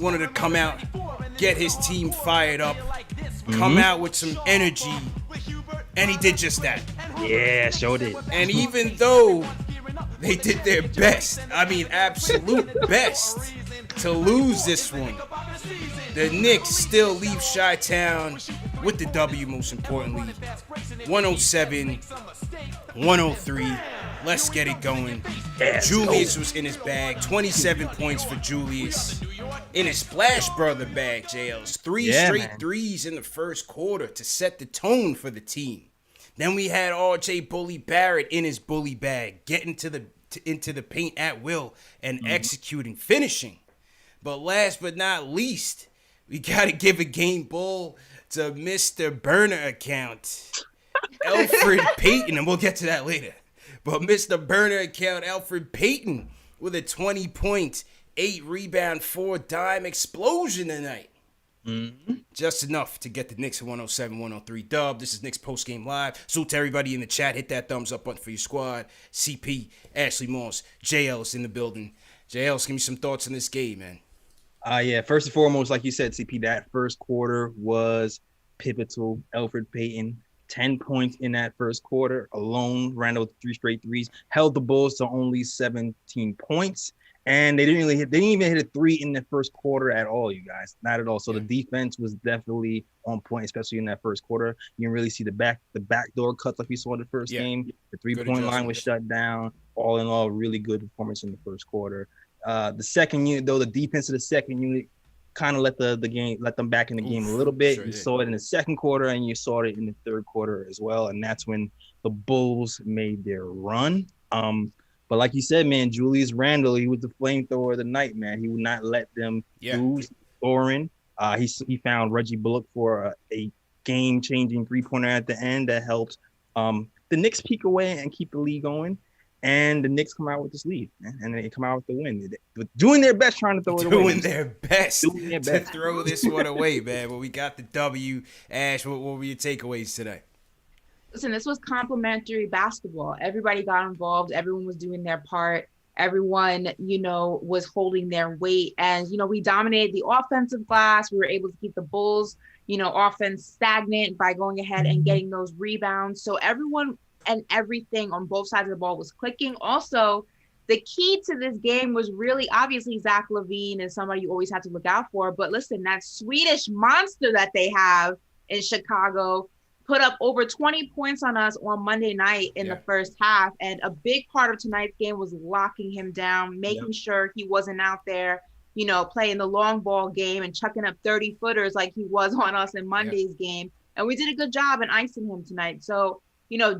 wanted to come out, get his team fired up, come out with some energy, and he did just that. Yeah, sure did. And even though they did their best, I mean absolute best, to lose this one, the Knicks still leave Chi-Town with the W, most importantly. 107-103. Let's get it going. Julius was in his bag. 27 points for Julius. In his Splash Brother bag, JL's. Three straight threes in the first quarter to set the tone for the team. Then we had RJ Bully Barrett in his bully bag, getting into the paint at will and executing, finishing. But last but not least, we got to give a game ball to Mr. Burner account, Elfrid Payton, and we'll get to that later. But Mr. Burner account, Elfrid Payton, with a 20-point, 8-rebound, 4-dime explosion tonight. Just enough to get the Knicks a 107-103 dub. This is Knicks Postgame Live. Salute to everybody in the chat. Hit that thumbs up button for your squad. CP, Ashley Moss, JL is in the building. JL, give me some thoughts on this game, man. Yeah, first and foremost, like you said, CP, that first quarter was pivotal. Elfrid Payton, 10 points in that first quarter alone, ran out with 3 straight threes, held the Bulls to only 17 points. And they didn't even hit a 3 in the first quarter at all, you guys. Not at all. So the defense was definitely on point, especially in that first quarter. You didn't really see the backdoor cuts like we saw in the first game. The 3-point line was shut down. All in all, really good performance in the first quarter. The second unit, though, the defense of the second unit kind of let them back in the game a little bit. You saw it in the second quarter, and you saw it in the third quarter as well. And that's when the Bulls made their run. But like you said, man, Julius Randle, he was the flamethrower of the night, man. He would not let them lose scoring. He found Reggie Bullock for a game-changing three-pointer at the end that helped the Knicks peek away and keep the lead going. And the Knicks come out with this lead, man, and they come out with the win. They're doing their best trying to throw it away. Doing their best to throw this one away, man. But we got the W. Ash, what were your takeaways today? Listen, this was complimentary basketball. Everybody got involved. Everyone was doing their part. Everyone, was holding their weight. And, we dominated the offensive glass. We were able to keep the Bulls, offense stagnant by going ahead and getting those rebounds. So everyone and everything on both sides of the ball was clicking. Also, the key to this game was really obviously Zach LaVine is somebody you always have to look out for. But listen, that Swedish monster that they have in Chicago put up over 20 points on us on Monday night in the first half. And a big part of tonight's game was locking him down, making sure he wasn't out there, playing the long ball game and chucking up 30-footers like he was on us in Monday's game. And we did a good job in icing him tonight. So,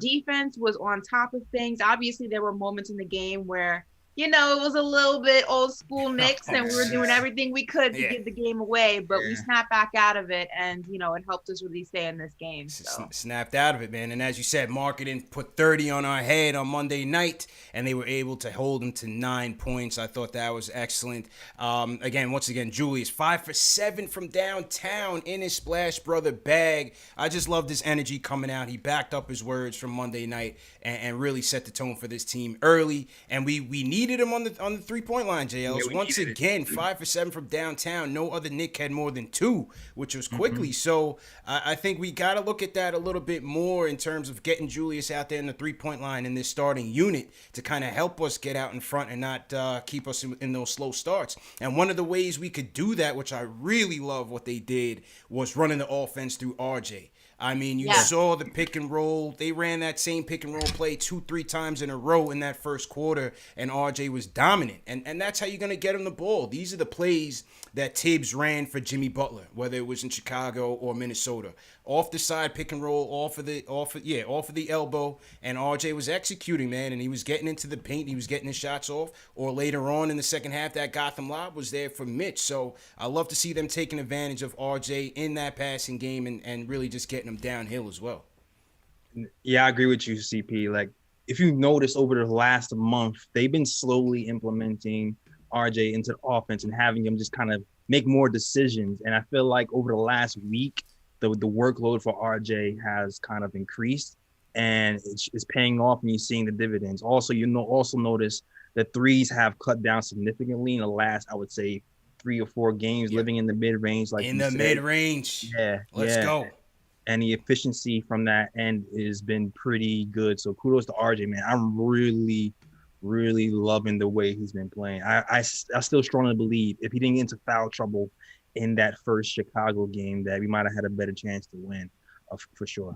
defense was on top of things. Obviously, there were moments in the game where, it was a little bit old school Knicks and we were doing everything we could to give the game away, but we snapped back out of it and, it helped us really stay in this game. So. Snapped out of it, man. And as you said, marketing put 30 on our head on Monday night and they were able to hold them to 9 points. I thought that was excellent. Once again, Julius, 5 for 7 from downtown in his Splash Brother bag. I just love this energy coming out. He backed up his words from Monday night and really set the tone for this team early. And we needed him on the 3-point line, JL. Once again, 5 for 7 from downtown. No other Knick had more than 2, which was quickly. So I think we got to look at that a little bit more in terms of getting Julius out there in the 3-point line in this starting unit to kind of help us get out in front and not keep us in those slow starts. And one of the ways we could do that, which I really love what they did, was running the offense through RJ. I mean, you saw the pick and roll. They ran that same pick and roll play 2-3 times in a row in that first quarter, and RJ was dominant. And that's how you're going to get him the ball. These are the plays that Tibbs ran for Jimmy Butler, whether it was in Chicago or Minnesota. Off the side pick and roll, off of the elbow, and RJ was executing, man, and he was getting into the paint, he was getting his shots off, or later on in the second half, that Gotham lob was there for Mitch. So I love to see them taking advantage of RJ in that passing game and really just getting him downhill as well. Yeah, I agree with you, CP. Like, if you notice over the last month, they've been slowly implementing RJ into the offense and having him just kind of make more decisions. And I feel like over the last week, the workload for RJ has kind of increased and it's paying off and you're seeing the dividends. Also, also notice the threes have cut down significantly in the last, I would say, 3 or 4 games, living in the mid range, like in you the said. mid range. Yeah, Let's yeah. go. And the efficiency from that end has been pretty good. So kudos to RJ, man. I'm really, really loving the way he's been playing. I still strongly believe if he didn't get into foul trouble in that first Chicago game, that we might have had a better chance to win, for sure.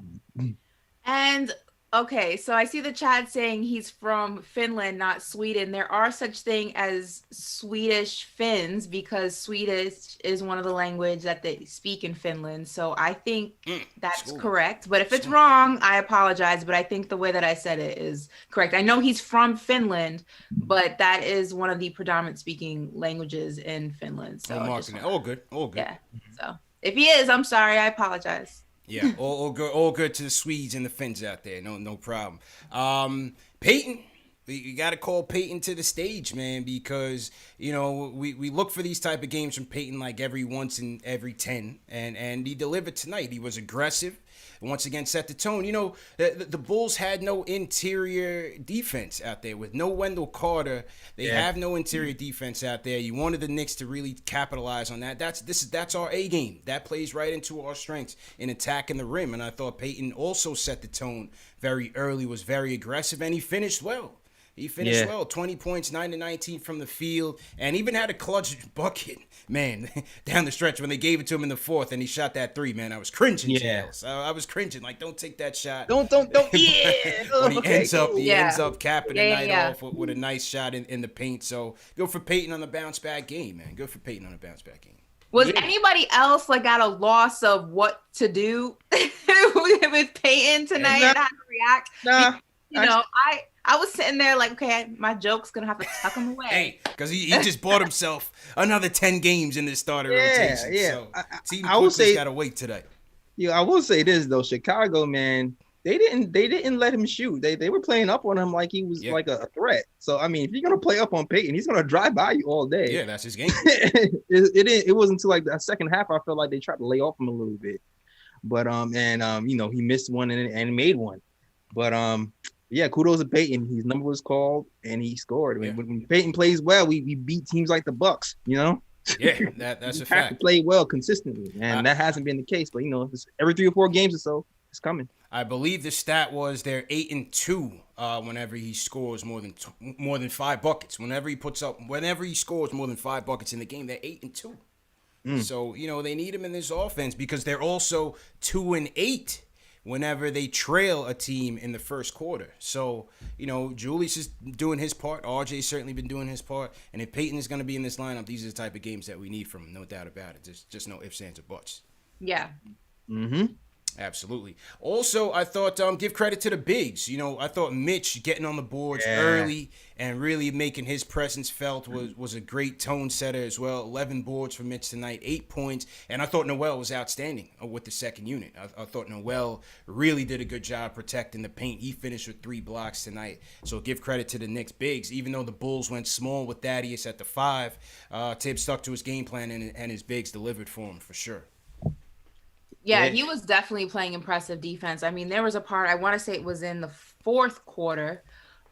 And okay, so I see the chat saying he's from Finland, not Sweden. There are such thing as Swedish Finns because Swedish is one of the language that they speak in Finland. So I think that's School. correct. But if it's wrong, I apologize. But I think the way that I said it is correct. I know he's from Finland, but that is one of the predominant speaking languages in Finland. So marketing. All good. All good. yeah. So if he is, I'm sorry. I apologize. Yeah, all good to the Swedes and the Finns out there. No problem. Peyton, we got to call Peyton to the stage, man, because, you know, we look for these type of games from Peyton like every once in every 10, and he delivered tonight. He was aggressive. Once again, set the tone. You know, the Bulls had no interior defense out there with no Wendell Carter. They have no interior defense out there. You wanted the Knicks to really capitalize on that. That's our A game. That plays right into our strengths in attacking the rim. And I thought Peyton also set the tone very early, was very aggressive, and he finished well. He finished well, 20 points, 9 to 19 from the field, and even had a clutch bucket, man, down the stretch when they gave it to him in the fourth, and he shot that three, man. I was cringing, Jails. I was cringing, like, don't take that shot. Don't. But he ends up capping the night off with a nice shot in the paint. So good for Peyton on the bounce back game, man. Good for Peyton on the bounce back game. Was anybody else like at a loss of what to do with Peyton tonight and how to react? Nah, you know, I was sitting there like, okay, my joke's gonna have to tuck him away. Hey, because he just bought himself another 10 games in this starter rotation. Yeah. So team I would say got to wait today. Yeah, I will say this though, Chicago, man, they didn't let him shoot. They were playing up on him like he was like a threat. So I mean, if you're gonna play up on Peyton, he's gonna drive by you all day. Yeah, that's his game. it wasn't until like the second half I felt like they tried to lay off him a little bit. But you know, he missed one and made one. But yeah, kudos to Peyton. His number was called and he scored. When Peyton plays well, we beat teams like the Bucks, you know? Yeah, that's a fact. Have to play well consistently, and that hasn't been the case. But you know, every 3 or 4 games or so, it's coming. I believe the stat was they're 8-2 whenever he scores more than 5 buckets. Whenever he scores more than 5 buckets in the game, they're 8-2. So you know they need him in this offense because they're also 2-8 whenever they trail a team in the first quarter. So, you know, Julius is doing his part. RJ's certainly been doing his part. And if Peyton is going to be in this lineup, these are the type of games that we need from him. No doubt about it. There's just no ifs, ands, or buts. Yeah. Mm-hmm. Absolutely. Also, I thought give credit to the bigs. You know, I thought Mitch getting on the boards early and really making his presence felt was a great tone setter as well. 11 boards for Mitch tonight, 8 points. And I thought Noel was outstanding with the second unit. I thought Noel really did a good job protecting the paint. He finished with 3 blocks tonight. So give credit to the Knicks bigs. Even though the Bulls went small with Thaddeus at the 5, Tibbs stuck to his game plan and his bigs delivered for him for sure. Yeah, he was definitely playing impressive defense. I mean, there was a part, I want to say it was in the fourth quarter,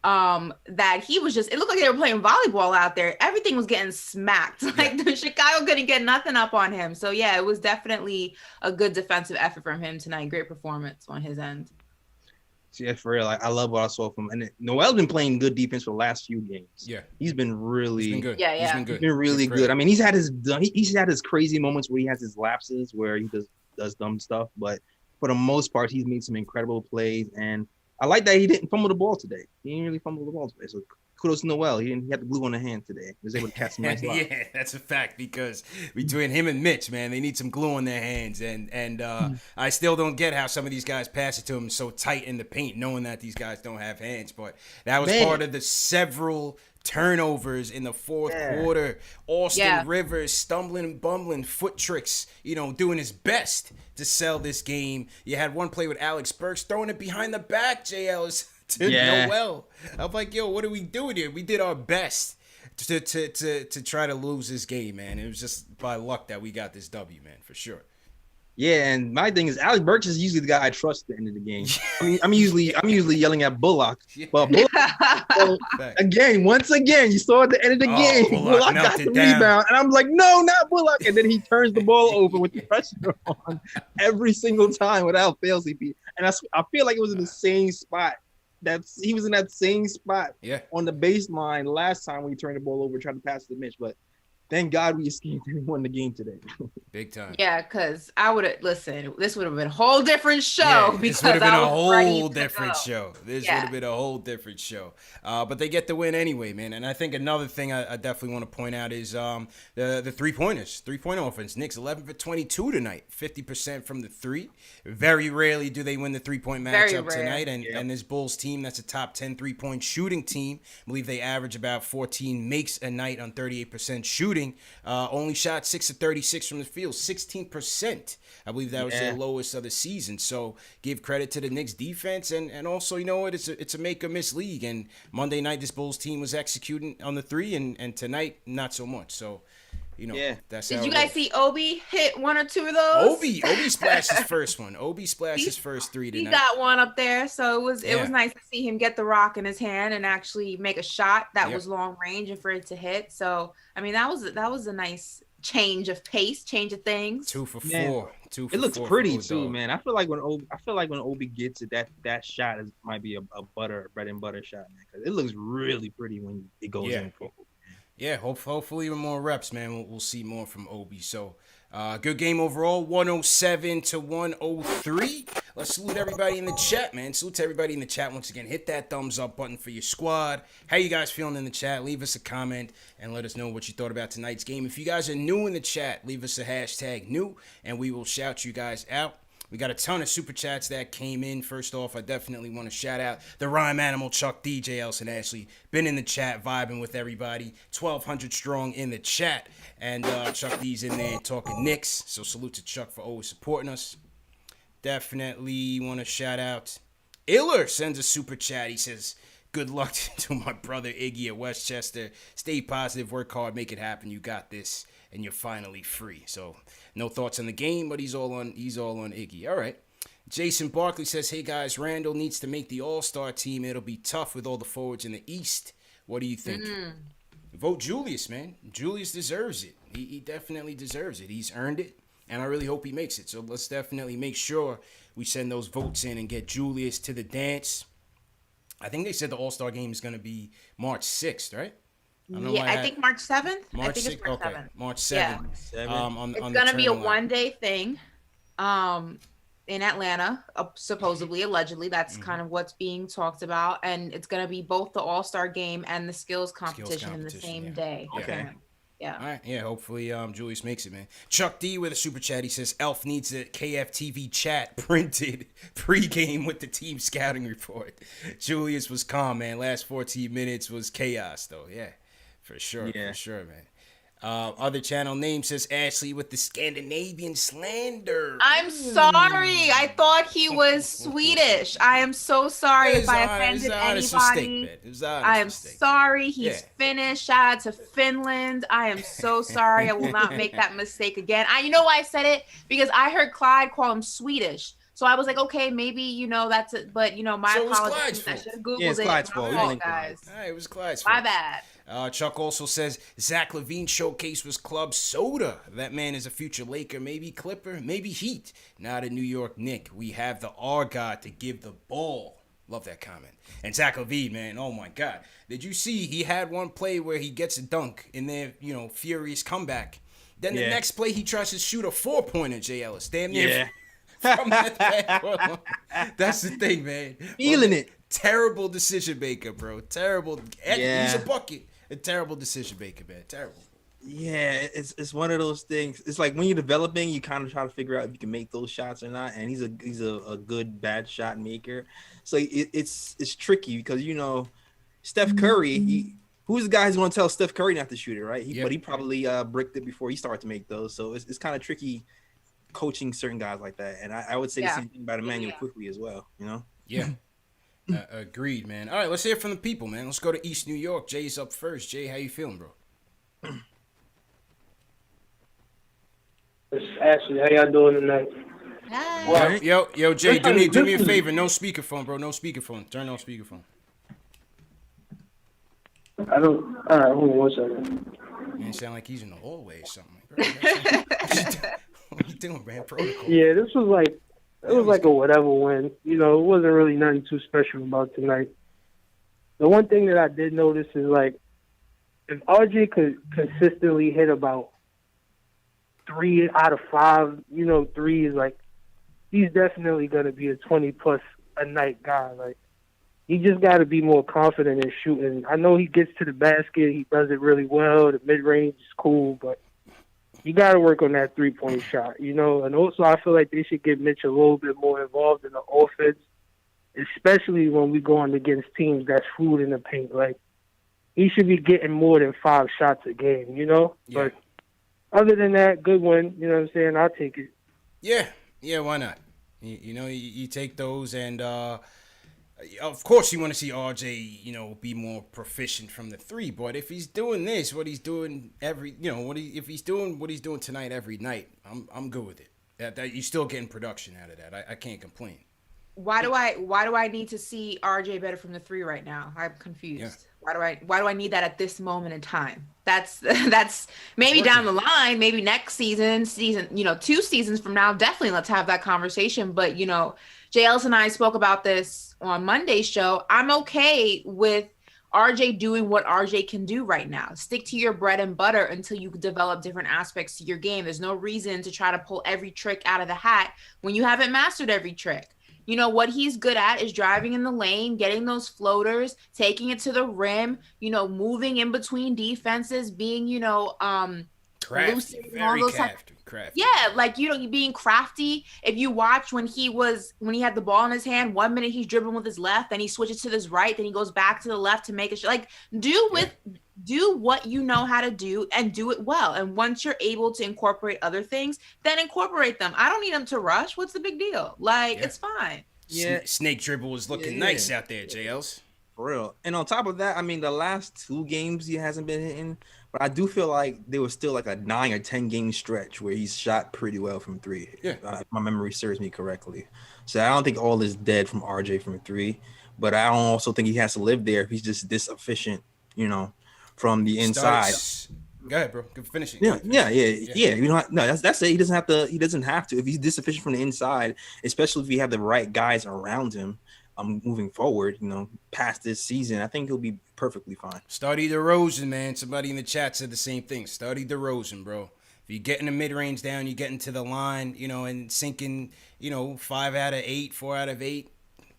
that he was it looked like they were playing volleyball out there. Everything was getting smacked. Like the Chicago couldn't get nothing up on him. So yeah, it was definitely a good defensive effort from him tonight. Great performance on his end. Yeah, for real. I love what I saw from him. And Noel's been playing good defense for the last few games. Yeah. He's been good. Yeah. He's been good. He's been really good. I mean, he's had his crazy moments where he has his lapses where he does dumb stuff, but for the most part, he's made some incredible plays, and I like that he didn't fumble the ball today. He didn't really fumble the ball today, so kudos to Noel. He had the glue on the hand today. He was able to catch some nice balls. Yeah, that's a fact because between him and Mitch, man, they need some glue on their hands, and I still don't get how some of these guys pass it to him so tight in the paint, knowing that these guys don't have hands, but that was part of the several turnovers in the fourth quarter. Austin Rivers stumbling and bumbling, foot tricks, you know, doing his best to sell this game. You had one play with Alex Burks throwing it behind the back, JL's to Noel. I'm like, yo, what are we doing here? We did our best to try to lose this game, man. It was just by luck that we got this W, man, for sure. Yeah, and my thing is Alex Burks is usually the guy I trust at the end of the game. I mean, I'm usually yelling at Bullock, but Bullock, so once again, you saw at the end of the game, Bullock got the rebound, and I'm like, no, not Bullock, and then he turns the ball over with the pressure on every single time without fail, CP. And I feel like it was in the same spot. He was in that same spot on the baseline last time when he turned the ball over, tried to pass to Mitch, but. Thank God we escaped and won the game today. Big time. Yeah, because I would have listened. This would have been a whole different show. Yeah, this would have been a whole different show. This would have been a whole different show. But they get the win anyway, man. And I think another thing I definitely want to point out is the 3-pointers, 3-point offense. Knicks 11 for 22 tonight, 50% from the three. Very rarely do they win the 3-point matchup tonight. And this Bulls team, that's a top 10 3-point shooting team. I believe they average about 14 makes a night on 38% shooting. Only shot 6 of 36 from the field, 16%. I believe that was their lowest of the season. So give credit to the Knicks defense, and also, you know what, it's a make or miss league. And Monday night this Bulls team was executing on the three, and tonight not so much. So, you know, that's how. Did you guys see Obi hit one or two of those? Obi splashed his first one. Obi splashed his first three tonight. He got one up there, so it was nice to see him get the rock in his hand and actually make a shot that was long range and for it to hit. So I mean, that was a nice change of pace, change of things. 2 for 4. It looks pretty too, man. I feel like when Obi gets it, that shot might be a bread and butter shot, man. Because it looks really pretty when it goes in. Yeah, hopefully with more reps, man, we'll see more from Obi. So, good game overall, 107 to 103. Let's salute everybody in the chat, man. Salute to everybody in the chat once again. Hit that thumbs up button for your squad. How you guys feeling in the chat? Leave us a comment and let us know what you thought about tonight's game. If you guys are new in the chat, leave us a hashtag new, and we will shout you guys out. We got a ton of super chats that came in. First off, I definitely want to shout out the Rhyme Animal, Chuck D, J. Elson Ashley. Been in the chat, vibing with everybody. 1,200 strong in the chat. And Chuck D's in there talking Knicks. So salute to Chuck for always supporting us. Definitely want to shout out Iller sends a super chat. He says, good luck to my brother Iggy at Westchester. Stay positive, work hard, make it happen. You got this, and you're finally free. So no thoughts on the game, but he's all on Iggy. All right. Jason Barkley says, hey guys, Randall needs to make the All-Star team. It'll be tough with all the forwards in the East. What do you think? Vote Julius, man. Julius deserves it. He definitely deserves it. He's earned it, and I really hope he makes it. So let's definitely make sure we send those votes in and get Julius to the dance. I think they said the All-Star game is going to be March 6th, right? I think March 7th. March 6th. Okay, March 7th. Yeah. It's going to be a one-day thing in Atlanta, supposedly, allegedly. That's kind of what's being talked about. And it's going to be both the All-Star game and the skills competition in the same day. Okay. Yeah. All right. Yeah, hopefully Julius makes it, man. Chuck D with a super chat. He says, Elf needs a KFTV chat printed pregame with the team scouting report. Julius was calm, man. Last 14 minutes was chaos, though. Yeah, for sure. Yeah. For sure, man. Other channel name says Ashley with the Scandinavian slander. I'm sorry. I thought he was Swedish. I am so sorry if I offended anybody. I am sorry. He's Finnish. Shout out to Finland. I am so sorry. I will not make that mistake again. You know why I said it? Because I heard Clyde call him Swedish. So I was like, okay, maybe, that's it. But, my apologies. I should have Googled it. Clyde's fault, guys. It was Clyde's fault. My bad. Chuck also says Zach LaVine showcase was club soda. That man is a future Laker, maybe Clipper, maybe Heat. Not a New York Knick. We have the R God to give the ball. Love that comment. And Zach LaVine, man, oh my God. Did you see he had one play where he gets a dunk in their, furious comeback. Then the next play he tries to shoot a 4-pointer, J. Ellis. Damn near from that backcourt. That's the thing, man. Feeling it. Terrible decision maker, bro. Terrible. He's a bucket. A terrible decision maker, man. Terrible. Yeah, it's one of those things. It's like when you're developing, you kind of try to figure out if you can make those shots or not. And he's a good bad shot maker. So it's tricky because Steph Curry. Who's the guy who's going to tell Steph Curry not to shoot it, right? But he probably bricked it before he started to make those. So it's kind of tricky coaching certain guys like that. And I would say the same thing about Emmanuel quickly as well. Yeah. Agreed, man. All right, let's hear from the people, man. Let's go to East New York. Jay's up first. Jay, how you feeling, bro? It's Ashley. How y'all doing tonight? Hi. Well, Yo, Jay, do me a listen. favor. No speakerphone, bro. No speakerphone. Turn on speakerphone. I don't. All right, hold on one second. Man, sound like he's in the hallway or something. Bro, what you doing, man? Protocol. Yeah, this was like it was like a whatever win. You know, it wasn't really nothing too special about tonight. The one thing that I did notice is like if RJ could consistently hit about 3 out of 5, you know, threes, like he's definitely gonna be a 20+ a night guy. Like he just got to be more confident in shooting. I know he gets to the basket, he does it really well. The mid range is cool, but you got to work on that 3-point shot, you know. And also, I feel like they should get Mitch a little bit more involved in the offense, especially when we going against teams that's food in the paint. Like he should be getting more than 5 shots a game, you know. Yeah. But other than that, good win. You know what I'm saying? I'll take it. Yeah, why not? You know, you take those, and of course you want to see RJ, you know, be more proficient from the 3. But if he's doing this, what he's doing if he's doing what he's doing tonight every night, I'm good with it. That you're still getting production out of that. I can't complain. Why do I need to see RJ better from the 3 right now? I'm confused. Yeah. Why do I need that at this moment in time? That's maybe down the line, maybe next season, 2 seasons from now, definitely let's have that conversation. But Jay Ellis and I spoke about this on Monday's show. I'm okay with RJ doing what RJ can do right now. Stick to your bread and butter until you develop different aspects to your game. There's no reason to try to pull every trick out of the hat when you haven't mastered every trick. You know, what he's good at is driving in the lane, getting those floaters, taking it to the rim, moving in between defenses, being, Crafty, very crafty. Yeah, like, you being crafty. If you watch when he had the ball in his hand, 1 minute he's dribbling with his left, then he switches to his right, then he goes back to the left to make it. Like, do what you know how to do and do it well. And once you're able to incorporate other things, then incorporate them. I don't need them to rush. What's the big deal? Like, It's fine. Yeah, snake dribble is looking nice out there, JLs. For real. And on top of that, I mean, the last 2 games he hasn't been hitting, but I do feel like there was still like a 9 or 10 game stretch where he's shot pretty well from 3. Yeah. If my memory serves me correctly. So I don't think all is dead from RJ from 3, but I don't also think he has to live there if he's just this efficient, from the inside. Go ahead, bro. Finish it. Yeah. You know, no, that's it. He doesn't have to. If he's this efficient from the inside, especially if you have the right guys around him, moving forward, past this season, I think he'll be perfectly fine. Study DeRozan, man. Somebody in the chat said the same thing. Study DeRozan, bro. If you're getting the mid-range down, you're getting to the line, and sinking, 5 out of 8, 4 out of 8,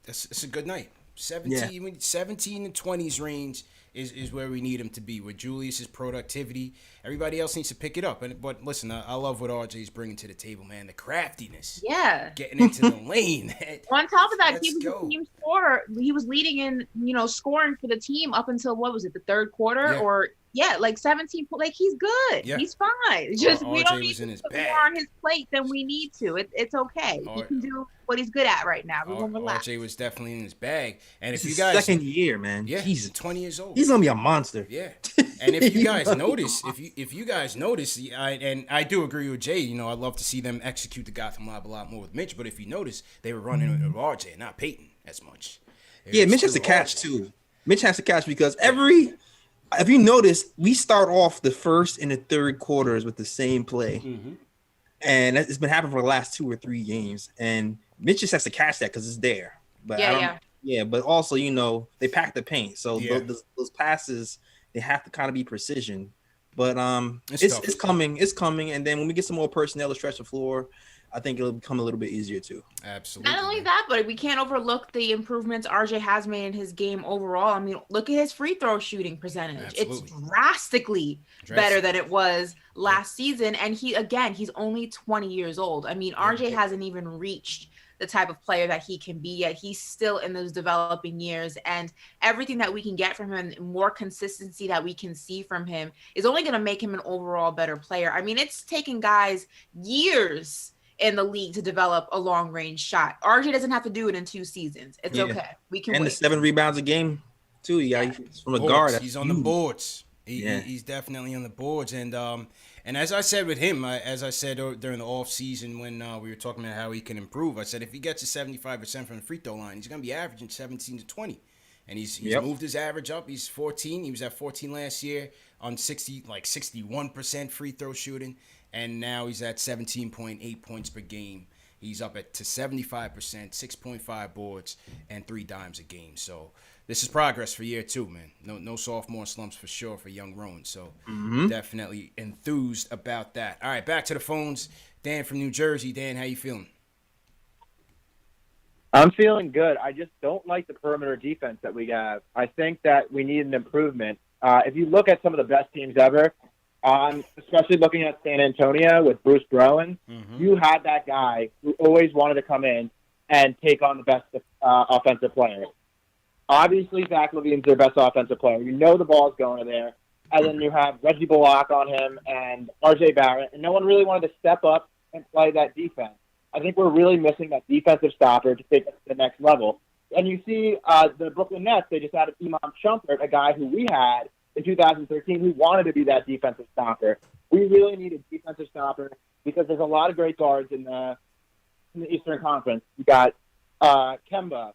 it's a good night. 17 and 20s range is where we need him to be. With Julius's productivity, everybody else needs to pick it up. But listen, I love what RJ's bringing to the table, man. The craftiness. Yeah. Getting into the lane. On top of that, he was the team scorer. He was leading in, scoring for the team up until, what was it, the 3rd quarter? Like 17. Like, he's good. Yeah. He's fine. Just we don't need to put more on his plate than we need to. It's okay. He can do what he's good at right now. We're gonna relax. RJ was definitely in his bag. And if you guys, 2nd year, man. Yeah, he's 20 years old. He's gonna be a monster. Yeah. And if you guys notice, if you guys notice, I do agree with Jay. I'd love to see them execute the Gotham Lob a lot more with Mitch. But if you notice, they were running with RJ, not Peyton as much. Mitch has to catch too. Mitch has to catch because if you notice, we start off the 1st and the 3rd quarters with the same play. Mm-hmm. And it's been happening for the last 2 or 3 games. And Mitch just has to catch that because it's there. But but also, they pack the paint. So those passes, they have to kind of be precision. But it's coming. It's coming. And then when we get some more personnel to stretch the floor, I think it'll become a little bit easier too. Absolutely. Not only that, but we can't overlook the improvements RJ has made in his game overall. I mean, look at his free throw shooting percentage. Absolutely. It's drastically better than it was last season. And he's only 20 years old. I mean, RJ hasn't even reached the type of player that he can be yet. He's still in those developing years, and everything that we can get from him, more consistency that we can see from him, is only going to make him an overall better player. I mean, it's taken guys years in the league to develop a long range shot. RJ doesn't have to do it in 2 seasons. It's okay. We can wait. The 7 rebounds a game too. From a guard. He's on the boards. He's definitely on the boards. And And as I said with him, as I said during the off season when we were talking about how he can improve, I said if he gets to 75% from the free throw line, he's going to be averaging 17 to 20. And he's moved his average up. He's 14. He was at 14 last year on 61% free throw shooting, and now he's at 17.8 points per game. He's up to 75%, 6.5 boards, and 3 dimes a game. So this is progress for year 2, man. No sophomore slumps for sure for young Roan. So definitely enthused about that. All right, back to the phones. Dan from New Jersey. Dan, how you feeling? I'm feeling good. I just don't like the perimeter defense that we have. I think that we need an improvement. If you look at some of the best teams ever, especially looking at San Antonio with Bruce Brown, you had that guy who always wanted to come in and take on the best offensive player. Obviously, Zach LaVine's their best offensive player. You know the ball's going there. And then you have Reggie Bullock on him and R.J. Barrett, and no one really wanted to step up and play that defense. I think we're really missing that defensive stopper to take us to the next level. And you see the Brooklyn Nets, they just added Imam Shumpert, a guy who we had in 2013 who wanted to be that defensive stopper. We really need a defensive stopper because there's a lot of great guards in the Eastern Conference. You got Kemba.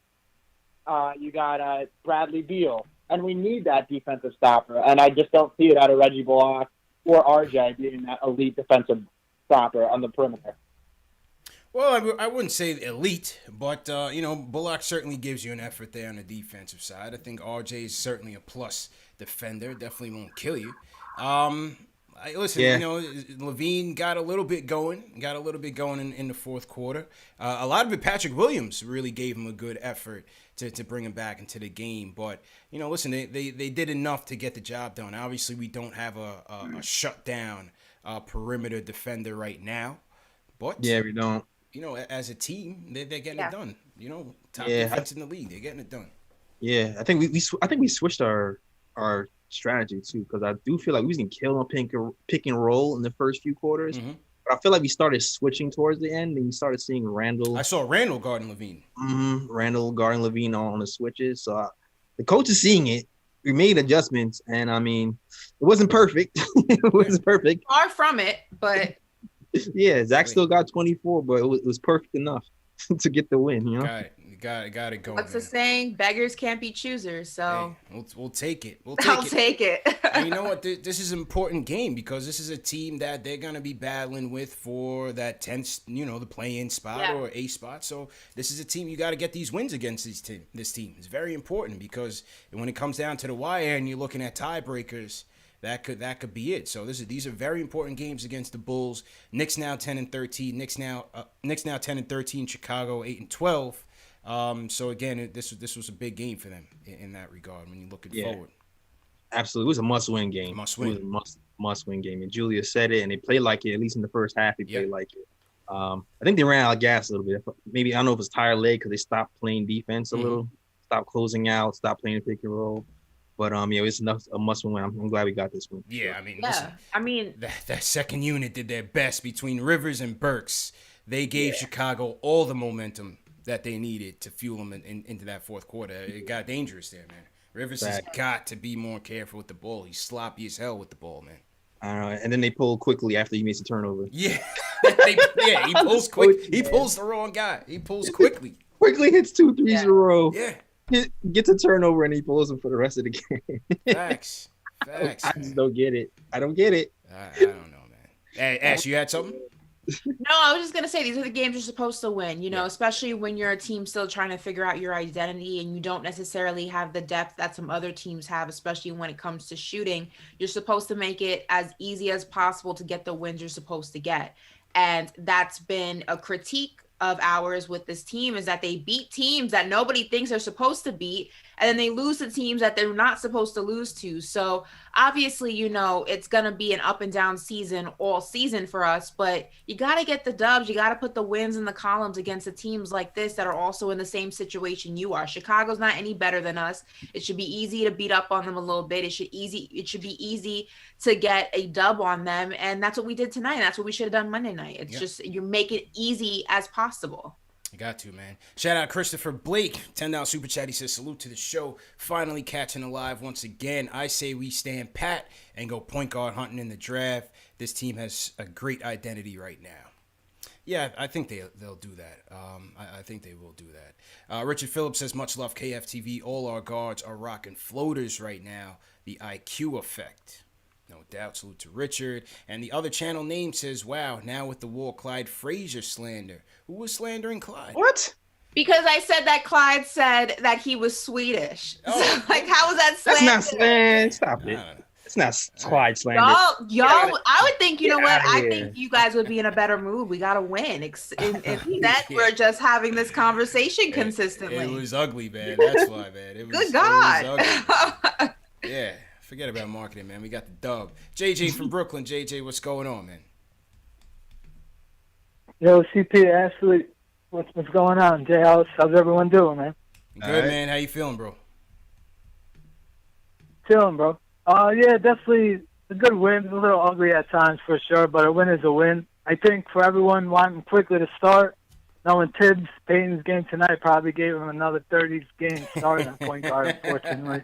You got Bradley Beal. And we need that defensive stopper. And I just don't see it out of Reggie Bullock or RJ being that elite defensive stopper on the perimeter. Well, I wouldn't say elite, but, Bullock certainly gives you an effort there on the defensive side. I think RJ is certainly a plus defender. Definitely won't kill you. LaVine got a little bit going in the fourth quarter. A lot of it, Patrick Williams really gave him a good effort to bring him back into the game. But, they did enough to get the job done. Obviously, we don't have a shutdown perimeter defender right now. But yeah, we don't. As a team, they're getting it done. Top defense in the league, they're getting it done. Yeah, I think we switched our strategy too, because I do feel like we was getting killed on pick and roll in the first few quarters. But I feel like we started switching towards the end, and you started seeing Randall. I saw Randall guarding LaVine. Randall guarding LaVine on the switches. So the coach is seeing it. We made adjustments, and I mean, it wasn't perfect. It wasn't perfect. Far from it, but. Yeah, Zach still got 24, but it was perfect enough to get the win. Got it going. What's the saying? Beggars can't be choosers. So we'll take it. I'll take it. And you know what? This is an important game because this is a team that they're gonna be battling with for that 10th, the play-in spot or a spot. So this is a team you got to get these wins against this team. It's very important because when it comes down to the wire and you're looking at tiebreakers. That could be it. So these are very important games against the Bulls. Knicks now 10-13. Knicks now 10-13. Chicago 8-12. So again, this was a big game for them in that regard when you're looking forward. Absolutely, it was a must-win game. It was a must-win game, and Julia said it, and they played like it. At least in the first half, they played like it. I think they ran out of gas a little bit. Maybe I don't know if it's tired leg because they stopped playing defense a little, stopped closing out, stopped playing pick and roll. But it's a must-win. I'm glad we got this one. Yeah, listen, that second unit did their best between Rivers and Burks. They gave Chicago all the momentum that they needed to fuel them into that fourth quarter. It got dangerous there, man. Rivers has got to be more careful with the ball. He's sloppy as hell with the ball, man. I don't know. And then they pulled quickly after he makes a turnover. Yeah, he pulls quick. He pulls the wrong guy. He pulls quickly. Quickly hits 2 threes in a row. Yeah. Gets a turnover and he pulls him for the rest of the game. Facts. I just don't get it. I don't get it. I don't know, man. Hey, Ash, you had something? No, I was just going to say, these are the games you're supposed to win, especially when you're a team still trying to figure out your identity and you don't necessarily have the depth that some other teams have, especially when it comes to shooting. You're supposed to make it as easy as possible to get the wins you're supposed to get. And that's been a critique of ours with this team, is that they beat teams that nobody thinks they're supposed to beat, and then they lose to teams that they're not supposed to lose to. So obviously, it's going to be an up and down season all season for us, but you got to get the dubs. You got to put the wins in the columns against the teams like this that are also in the same situation you are. Chicago's not any better than us. It should be easy to beat up on them a little bit. It should be easy to get a dub on them. And that's what we did tonight. That's what we should have done Monday night. It's just, you make it easy as possible. Got to, man. Shout out Christopher Blake, $10 super chat. He says, salute to the show. Finally catching alive once again. I say we stand pat and go point guard hunting in the draft. This team has a great identity right now. Yeah, I think they'll do that. I think they will do that. Richard Phillips says, much love, KFTV. All our guards are rocking floaters right now. The IQ effect. No doubt. Salute to Richard. And the other channel name says, wow, now with the Wall Clyde Frazier slander. Who was slandering Clyde? What? Because I said that Clyde said that he was Swedish. Oh. So, like, how was that That's slander? not slander. Stop it. It's not Clyde slander. Y'all, I would think, you know what? I here. think you guys would be in a better mood. We got to win. Instead, we're just having this conversation consistently. It was ugly, man. That's why, man. It was, Good God. It was ugly. Yeah. Forget about marketing, man. We got the dub. JJ from Brooklyn. JJ, what's going on, man? Yo, CP, Ashley, what's going on? Jay, how's everyone doing, man? Good, man. How you feeling, bro? Chilling, bro. Yeah, definitely a good win. A little ugly at times for sure, but a win is a win. I think for everyone wanting quickly to start, knowing Tibbs, Payton's game tonight probably gave him another 30 game start at point guard, unfortunately.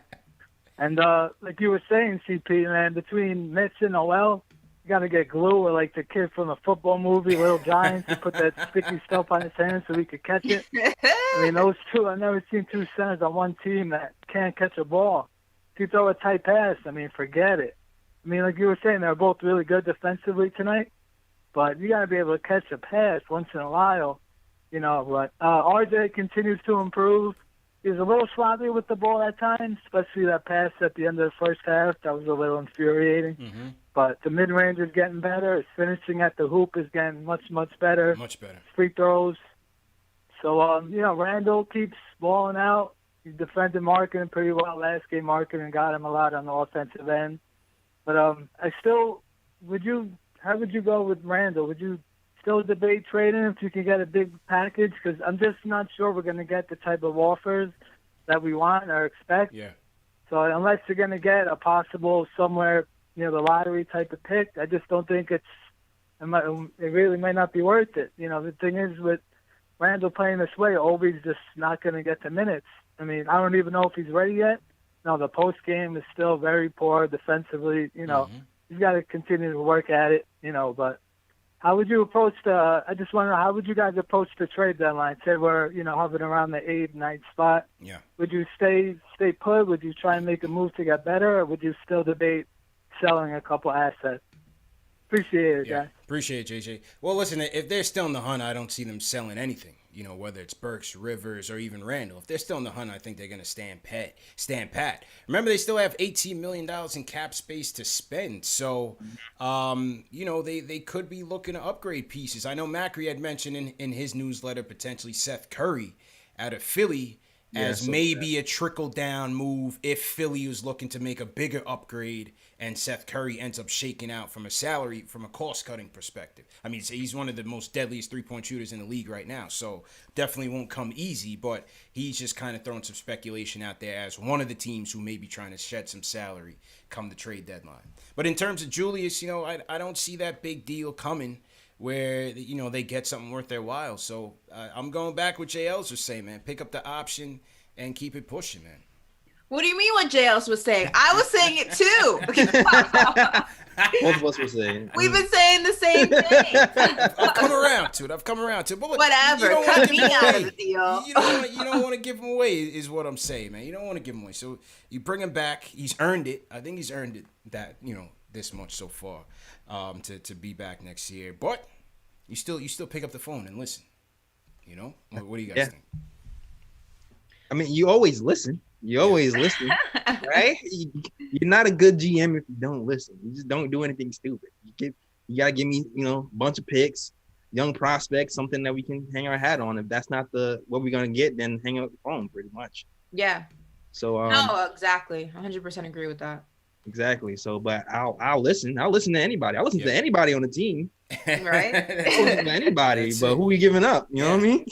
And like you were saying, CP, man, between Mitch and Noel, you got to get glue, or like the kid from the football movie, Little Giants, to put that sticky stuff on his hands so he could catch it. I mean, those two, I've never seen two centers on one team that can't catch a ball. If you throw a tight pass, I mean, forget it. I mean, like you were saying, they're both really good defensively tonight, but you got to be able to catch a pass once in a while, you know. But RJ continues to improve. He's a little sloppy with the ball at times, especially that pass at the end of the first half. That was a little infuriating. Mm-hmm. But the mid-range is getting better. His finishing at the hoop is getting much, much better. Much better. Free throws. So, you know, Randall keeps balling out. He defended Marketing pretty well last game. Marketing got him a lot on the offensive end. But how would you go with Randall? Would you still debate trading if you can get a big package? Because I'm just not sure we're going to get the type of offers that we want or expect. Yeah. So unless you're going to get a possible somewhere, you know, the lottery type of pick, I just don't think it really might not be worth it. You know, the thing is with Randall playing this way, Obi's just not going to get the minutes. I mean, I don't even know if he's ready yet. No, the post game is still very poor defensively. You know, he's got to continue to work at it. You know, but how would you approach I just wonder, how would you guys approach the trade deadline? Say we're, you know, hovering around the 8th, 9th spot. Yeah. Would you stay put? Would you try and make a move to get better, or would you still debate selling a couple assets? Appreciate it, guys. Appreciate it, JJ. Well, listen, if they're still in the hunt, I don't see them selling anything. You know, whether it's Burks, Rivers, or even Randall. If they're still in the hunt, I think they're going to stand pat. Remember, they still have $18 million in cap space to spend. So, you know, they could be looking to upgrade pieces. I know Macri had mentioned in his newsletter potentially Seth Curry out of Philly as maybe a trickle-down move if Philly was looking to make a bigger upgrade and Seth Curry ends up shaking out from a cost-cutting perspective. I mean, he's one of the most deadliest three-point shooters in the league right now, so definitely won't come easy, but he's just kind of throwing some speculation out there as one of the teams who may be trying to shed some salary come the trade deadline. But in terms of Julius, you know, I don't see that big deal coming where, you know, they get something worth their while. So I'm going back with JL's was saying, man. Pick up the option and keep it pushing, man. What do you mean what JL's was saying? I was saying it too. Both of us were saying. We've been saying the same thing. I've come around to it. But whatever. Cut me out of the deal. You don't want to give him away is what I'm saying, man. You don't want to give him away. So you bring him back. He's earned it. I think he's earned it that, you know, this much so far to be back next year. But you still pick up the phone and listen. You know? What do you guys think? I mean, you always listen. Right? You're not a good GM if you don't listen. You just don't do anything stupid. You gotta give me, you know, a bunch of picks, young prospects, something that we can hang our hat on. If that's not what we're gonna get, then hang up the phone pretty much. Yeah. So no, exactly. 100% agree with that. Exactly. So, but I'll listen. I'll listen to anybody. I'll listen to anybody on the team. Right. I'll listen to anybody. But who we giving up? You know what I mean?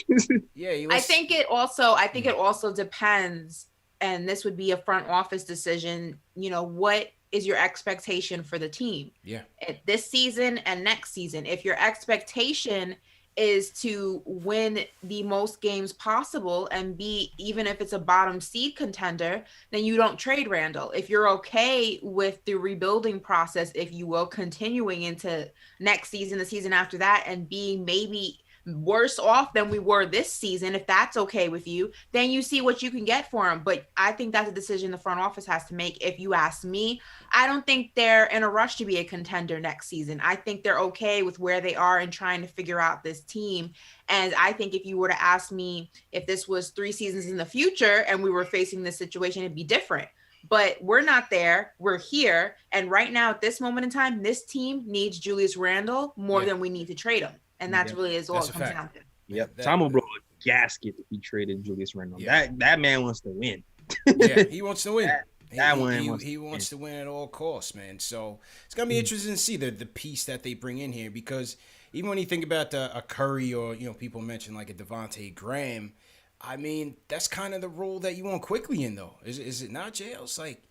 I think it also depends. And this would be a front office decision. You know, what is your expectation for the team? Yeah. This season and next season. If your expectation is to win the most games possible and be, even if it's a bottom seed contender, then you don't trade Randall. If you're okay with the rebuilding process, if you will, continuing into next season, the season after that, and being maybe worse off than we were this season, if that's okay with you, then you see what you can get for him. But I think that's a decision the front office has to make. If you ask me, I don't think they're in a rush to be a contender next season. I think they're okay with where they are and trying to figure out this team. And I think if you were to ask me if this was 3 seasons in the future and we were facing this situation, it'd be different. But we're not there. We're here. And right now, at this moment in time, this team needs Julius Randle more than we need to trade him. And that's really is all it comes down to. Yep. Tom will blow a gasket if he traded Julius Randle. Yeah. That man wants to win. Yeah, he wants to win. He wants to win at all costs, man. So it's gonna be interesting to see the piece that they bring in here, because even when you think about a Curry, or people mention like a Devontae Graham, I mean that's kind of the role that you want quickly in, though. Is it not, Jail? It's like,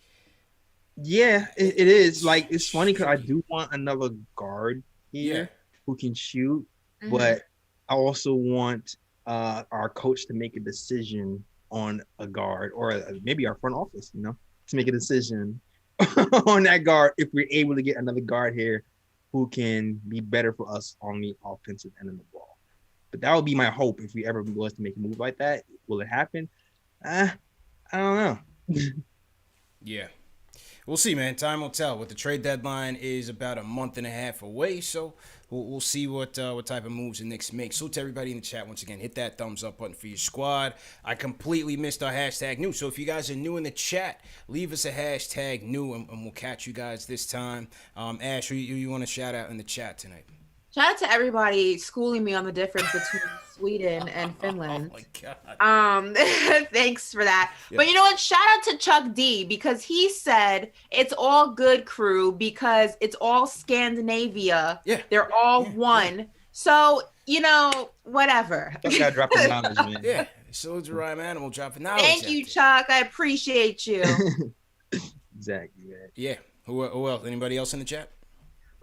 yeah, it is. Like, it's funny because I do want another guard here who can shoot. But I also want our coach to make a decision on a guard, or maybe our front office, to make a decision on that guard if we're able to get another guard here who can be better for us on the offensive end of the ball. But that would be my hope if we ever was to make a move like that. Will it happen? I don't know. Yeah. We'll see, man. Time will tell. With the trade deadline is about a month and a half away, so we'll see what type of moves the Knicks make. So to everybody in the chat, once again, hit that thumbs up button for your squad. I completely missed our hashtag new, so if you guys are new in the chat, leave us a hashtag new, and we'll catch you guys this time. Ash, who you want to shout out in the chat tonight? Shout out to everybody schooling me on the difference between Sweden and Finland. Oh my God. Thanks for that. Yeah. But you know what? Shout out to Chuck D, because he said it's all good, crew, because it's all Scandinavia. Yeah. They're all one. So, whatever. Chuck got dropped the knowledge, man. Yeah. So it's a rhyme animal dropping knowledge. Thank you, Chuck. I appreciate you. Exactly, man. Yeah. Who else? Anybody else in the chat?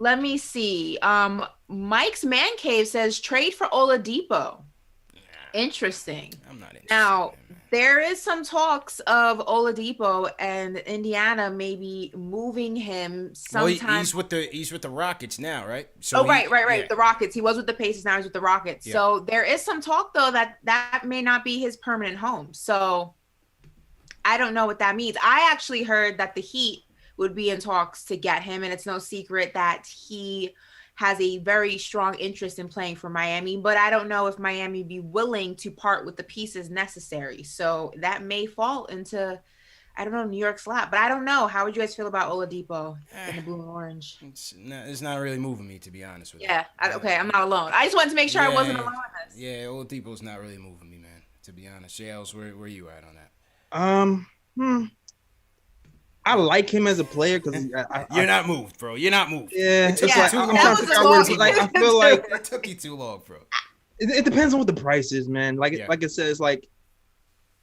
Let me see. Mike's Man Cave says trade for Oladipo. Interesting. I'm not interested. Now, there is some talks of Oladipo and Indiana maybe moving him sometime. Well, he's with the Rockets now, right? So right. Yeah. The Rockets. He was with the Pacers, now he's with the Rockets. Yeah. So there is some talk, though, that may not be his permanent home. So I don't know what that means. I actually heard that the Heat would be in talks to get him, and it's no secret that he has a very strong interest in playing for Miami, but I don't know if Miami be willing to part with the pieces necessary. So that may fall into, I don't know, New York's lap, but I don't know. How would you guys feel about Oladipo in the blue and orange? It's not really moving me, to be honest with you. Yeah, okay, I'm not alone. I just wanted to make sure I wasn't alone in this. Yeah, Oladipo's not really moving me, man, to be honest. Jales, where you at on that? I like him as a player because you're not moved, bro. You're not moved. Yeah, it took you too long. I feel like it took you too long, bro. It depends on what the price is, man. Like it says, like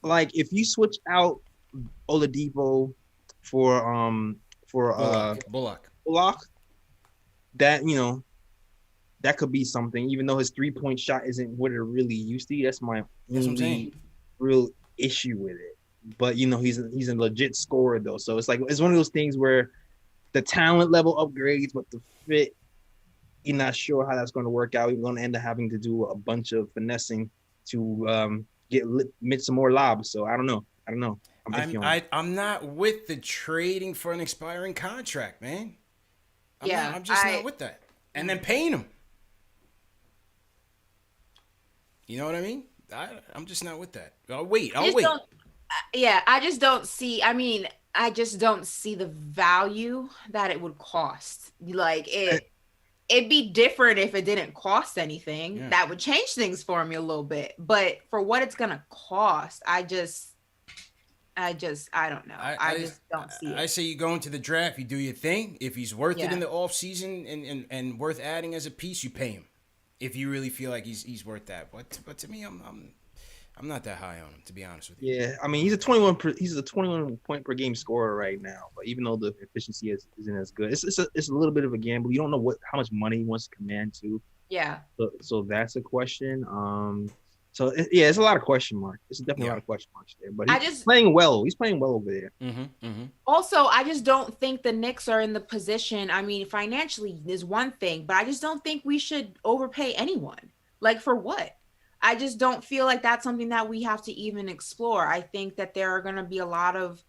if you switch out Oladipo for Bullock, that that could be something. Even though his 3-point shot isn't what it really used to be, that's my only real issue with it. But he's a legit scorer though, so it's one of those things where the talent level upgrades, but the fit, you're not sure how that's going to work out. We're going to end up having to do a bunch of finessing to get some more lobs. So I don't know. I'm not with the trading for an expiring contract, man. I'm just not with that. And then paying him. You know what I mean? I'm just not with that. I'll wait. I just don't see. I mean, I just don't see the value that it would cost. Like it'd be different if it didn't cost anything. Yeah. That would change things for me a little bit. But for what it's gonna cost, I don't know. I just don't see it. I say you go into the draft, you do your thing. If he's worth it in the off season and worth adding as a piece, you pay him. If you really feel like he's worth that. But to me, I'm not that high on him, to be honest with you. Yeah, I mean he's a 21 point per game scorer right now. But even though the efficiency isn't as good, it's a little bit of a gamble. You don't know how much money he wants to command to. Yeah. So that's a question. Yeah, it's a lot of question marks. It's definitely a lot of question marks there. But he's playing well. He's playing well over there. Also, I just don't think the Knicks are in the position. I mean, financially is one thing, but I just don't think we should overpay anyone. Like, for what? I just don't feel like that's something that we have to even explore. I think that there are going to be a lot of,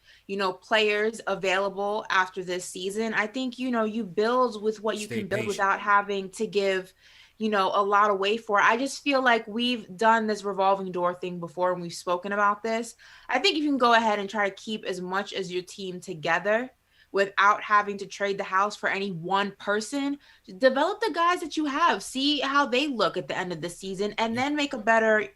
players available after this season. I think, you build with what you can build without having to give, a lot away for. I just feel like we've done this revolving door thing before and we've spoken about this. I think if you can go ahead and try to keep as much as your team together without having to trade the house for any one person, develop the guys that you have, see how they look at the end of the season, and then make a better,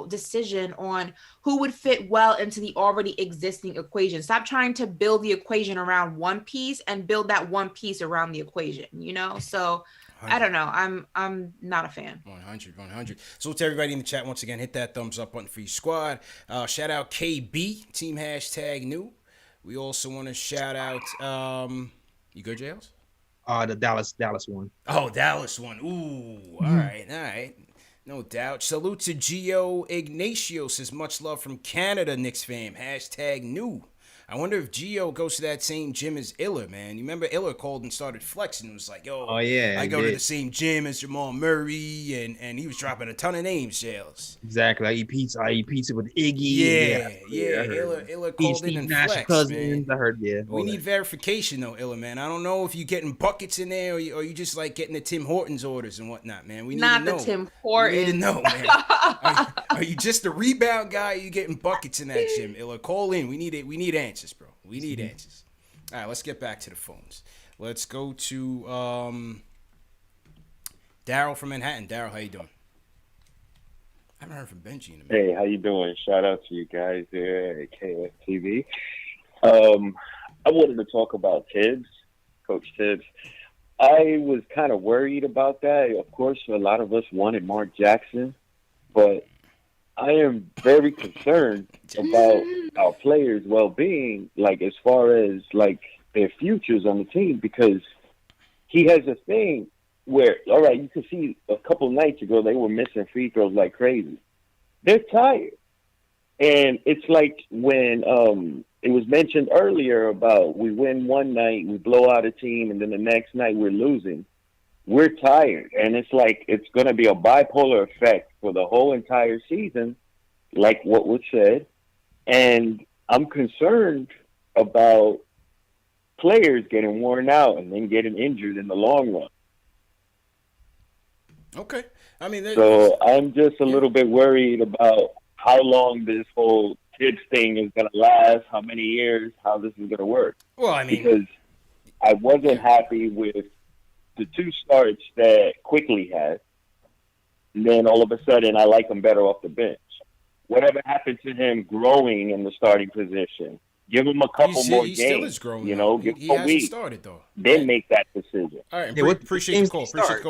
decision on who would fit well into the already existing equation. Stop trying to build the equation around one piece and build that one piece around the equation, So I don't know. I'm not a fan. 100. So to everybody in the chat, once again, hit that thumbs up button for your squad. Shout out KB, team #new. We also want to shout out, you good, Jails? The Dallas one. Oh, Dallas one. Ooh, all right. No doubt. Salute to Gio Ignacio, says much love from Canada, Knicks fam, #new. I wonder if Gio goes to that same gym as Iller, man. You remember Iller called and started flexing and was like, yo, I go to the same gym as Jamal Murray, and he was dropping a ton of names, Jails. Exactly. I eat pizza with Iggy. Yeah. Iller called in and flexed, cousins, man. I heard, We need verification, though, Iller, man. I don't know if you getting buckets in there or you just like getting the Tim Hortons orders and whatnot, man. We need to know. Not the Tim Hortons. We need to know, man. Are you just a rebound guy or are you getting buckets in that gym, Iller? Call in. We need answers, bro. We need answers. All right, let's get back to the phones. Let's go to Daryl from Manhattan. Daryl, how you doing? I haven't heard from Benji in a minute. Hey, how you doing? Shout out to you guys there at KnicksFanTV. I wanted to talk about Tibbs, Coach Tibbs. I was kind of worried about that. Of course, a lot of us wanted Mark Jackson, but I am very concerned about our players' well-being, like as far as like their futures on the team, because he has a thing where, all right, you can see a couple nights ago they were missing free throws like crazy. They're tired. And it's like when it was mentioned earlier about we win one night, we blow out a team, and then the next night we're losing. We're tired. And it's like it's going to be a bipolar effect for the whole entire season, like what was said. And I'm concerned about players getting worn out and then getting injured in the long run. Okay. I mean, so I'm just a little bit worried about how long this whole Tibbs thing is going to last, how many years, how this is going to work. Well, I mean, because I wasn't happy with the two starts that Quickly had. And then all of a sudden, I like him better off the bench. Whatever happened to him growing in the starting position? Give him a couple more games. He still is growing. Give him a week. Started, though. Then make that decision. All right, appreciate the call.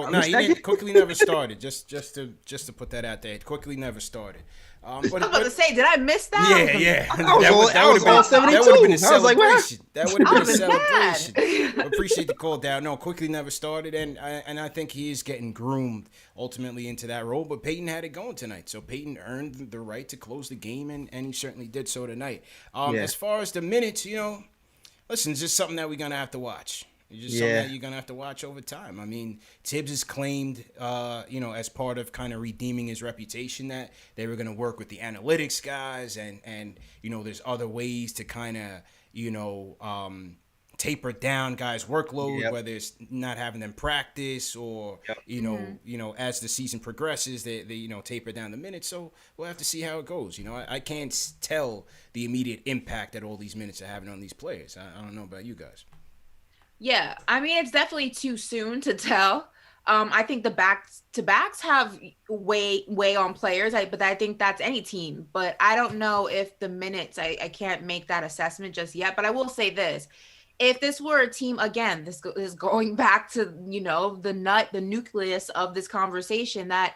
No, he didn't. Quickly never started. Just to put that out there. Quickly never started. I was about to say, did I miss that? Yeah. That would have been a celebration. That would have been a celebration. Appreciate the call down. No, Quickly never started, and I think he is getting groomed ultimately into that role. But Peyton had it going tonight, so Peyton earned the right to close the game, and he certainly did so tonight. As far as the minutes, listen, it's just something that we're gonna have to watch. It's just something that you're going to have to watch over time. I mean, Tibbs has claimed, as part of kind of redeeming his reputation that they were going to work with the analytics guys and there's other ways to kind of, taper down guys' workload, whether it's not having them practice or, as the season progresses, they taper down the minutes. So we'll have to see how it goes. I can't tell the immediate impact that all these minutes are having on these players. I don't know about you guys. Yeah, I mean, it's definitely too soon to tell. I think the back-to-backs have weigh on players, but I think that's any team. But I don't know if the minutes, I can't make that assessment just yet. But I will say this. If this were a team, again, this is going back to, the nucleus of this conversation, that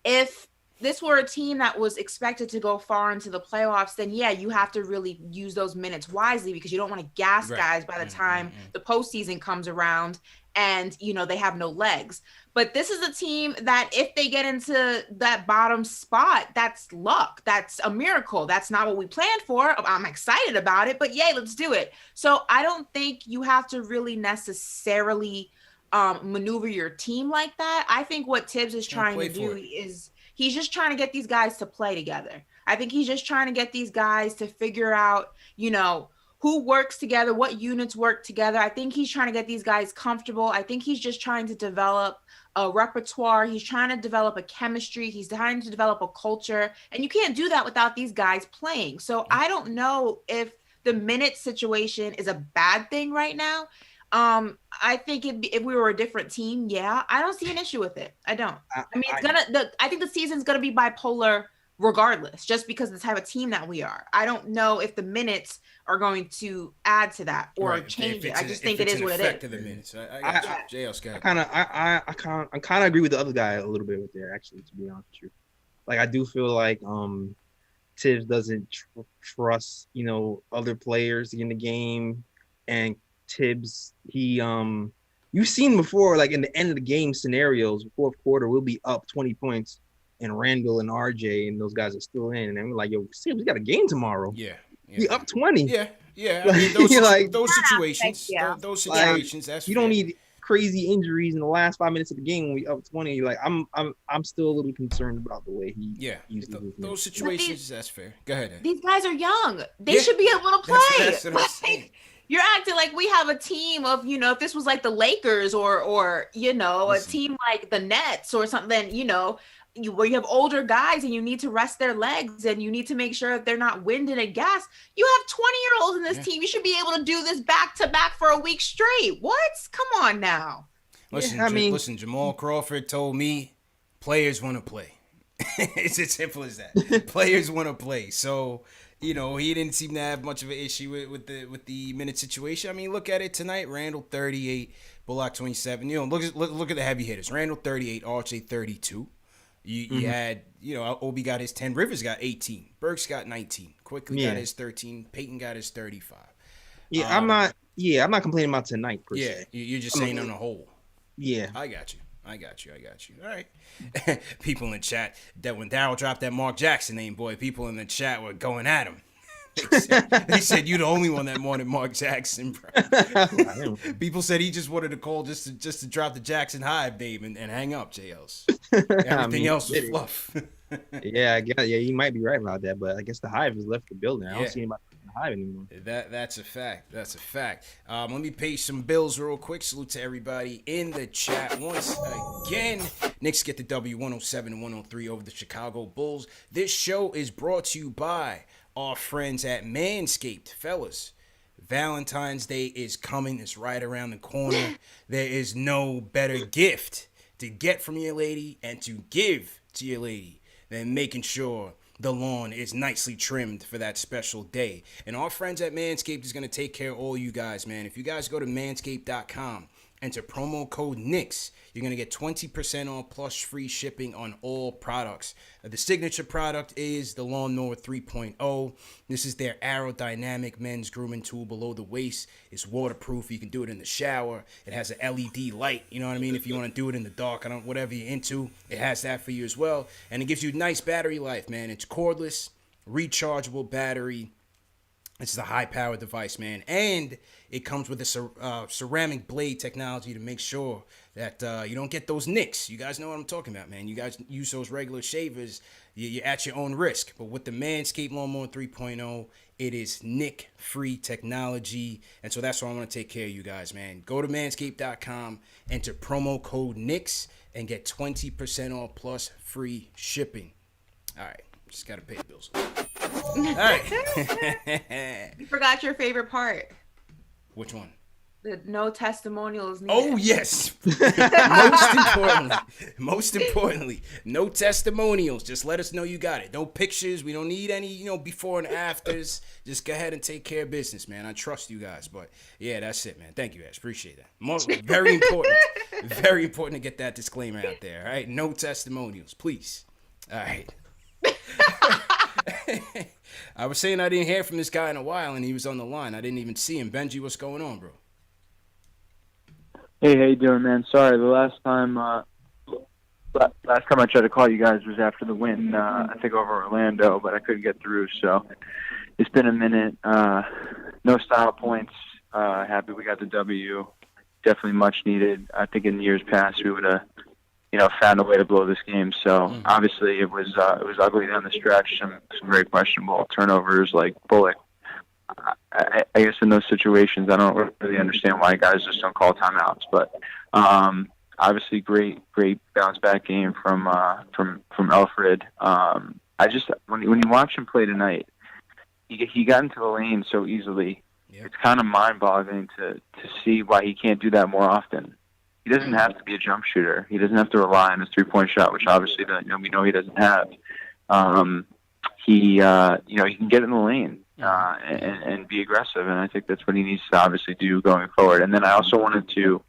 if this were a team that was expected to go far into the playoffs, then you have to really use those minutes wisely because you don't want to gas guys by the time the postseason comes around and they have no legs. But this is a team that if they get into that bottom spot, that's luck. That's a miracle. That's not what we planned for. I'm excited about it, but yay, let's do it. So I don't think you have to really necessarily maneuver your team like that. I think what Tibbs is trying to do is he's just trying to get these guys to play together. I think he's just trying to get these guys to figure out, who works together, what units work together. I think he's trying to get these guys comfortable. I think he's just trying to develop a repertoire. He's trying to develop a chemistry. He's trying to develop a culture. And you can't do that without these guys playing. So I don't know if the minute situation is a bad thing right now. I think if we were a different team, yeah, I don't see an issue with it. I don't. I think the season's going to be bipolar regardless, just because of the type of team that we are. I don't know if the minutes are going to add to that or change it. I just think it is what it is. The minutes. I kind of agree with the other guy a little bit with there, actually, to be honest with you. Like, I do feel like Tibbs doesn't trust, other players in the game, and Tibbs, you've seen before, like in the end of the game scenarios, fourth quarter, we'll be up 20 points. And Randall and RJ and those guys are still in, and we're like, "Yo, Tibbs, we got a game tomorrow." Yeah. We up 20. Yeah. I mean, those situations. Those situations. That's you don't need crazy injuries in the last 5 minutes of the game when we up 20. Like, I'm still a little concerned about the way he. Yeah. Those situations. That's fair. Go ahead. Ed. These guys are young. They should be able to play. That's what I'm saying. You're acting like we have a team of, if this was like the Lakers or a team like the Nets or something, where you have older guys and you need to rest their legs and you need to make sure that they're not winded and gassed. You have 20-year-olds in this team. You should be able to do this back to back for a week straight. What? Come on now. Listen, Jamal Crawford told me players want to play. It's as simple as that. Players want to play. So, he didn't seem to have much of an issue with the minute situation. I mean, look at it tonight. Randall 38, Bullock 27. Look at the heavy hitters. Randall 38, RJ 32. You had, Obi got his 10. Rivers got 18. Burks got 19. Quickly got his 13. Peyton got his 35. Yeah, I'm not complaining about tonight per se. You're just saying on the whole. Yeah. I got you. All right. People in the chat, that when Darryl dropped that Mark Jackson name, boy, people in the chat were going at him. They said you're the only one that wanted Mark Jackson, bro. People said he just wanted to call just to drop the Jackson Hive name and hang up, JLs. Everything else was fluff. I guess, he might be right about that, but I guess the Hive has left the building. I don't see anybody in the Hive anymore. That's a fact. Let me pay some bills real quick. Salute to everybody in the chat once again. Knicks get the W 107-103 over the Chicago Bulls. This show is brought to you by our friends at Manscaped. Fellas, Valentine's Day is coming. It's right around the corner. There is no better gift to get from your lady and to give to your lady than making sure the lawn is nicely trimmed for that special day. And our friends at Manscaped is going to take care of all you guys, man. If you guys go to manscaped.com, enter promo code Knicks, you're going to get 20% off plus free shipping on all products. The signature product is the Lawnmower 3.0. This is their aerodynamic men's grooming tool below the waist. It's waterproof. You can do it in the shower. It has an LED light. You know what I mean? If you want to do it in the dark, whatever you're into, it has that for you as well. And it gives you nice battery life, man. It's cordless, rechargeable battery. It's a high-powered device, man, and it comes with a ceramic blade technology to make sure that you don't get those nicks. You guys know what I'm talking about, man. You guys use those regular shavers, you're at your own risk. But with the Manscaped Lawnmower 3.0, it is nick-free technology, and so that's why I want to take care of you guys, man. Go to manscaped.com, enter promo code Knicks, and get 20% off plus free shipping. All right, just got to pay the bills. All right. You forgot your favorite part. Which one? The no testimonials needed. Oh, yes. Most importantly, no testimonials. Just let us know you got it. No pictures. We don't need any, before and afters. Just go ahead and take care of business, man. I trust you guys. But, yeah, that's it, man. Thank you, Ash. Appreciate that. Very important. Very important to get that disclaimer out there, all right? No testimonials, please. All right. I was saying I didn't hear from this guy in a while, and he was on the line. I didn't even see him. Benji, what's going on, bro? Hey, how you doing, man? Sorry, the last time I tried to call you guys was after the win, I think over Orlando, but I couldn't get through. So it's been a minute. No style points. Happy we got the W. Definitely much needed. I think in years past we would have, found a way to blow this game. So obviously it was ugly down the stretch. Some very questionable turnovers, like Bullock. I guess in those situations, I don't really understand why guys just don't call timeouts. But obviously, great bounce back game from Alfred. When you watch him play tonight, he got into the lane so easily. Yep. It's kind of mind-boggling to see why he can't do that more often. He doesn't have to be a jump shooter. He doesn't have to rely on his three-point shot, which obviously we know he doesn't have. He can get in the lane. And be aggressive, and I think that's what he needs to obviously do going forward. And then I also wanted to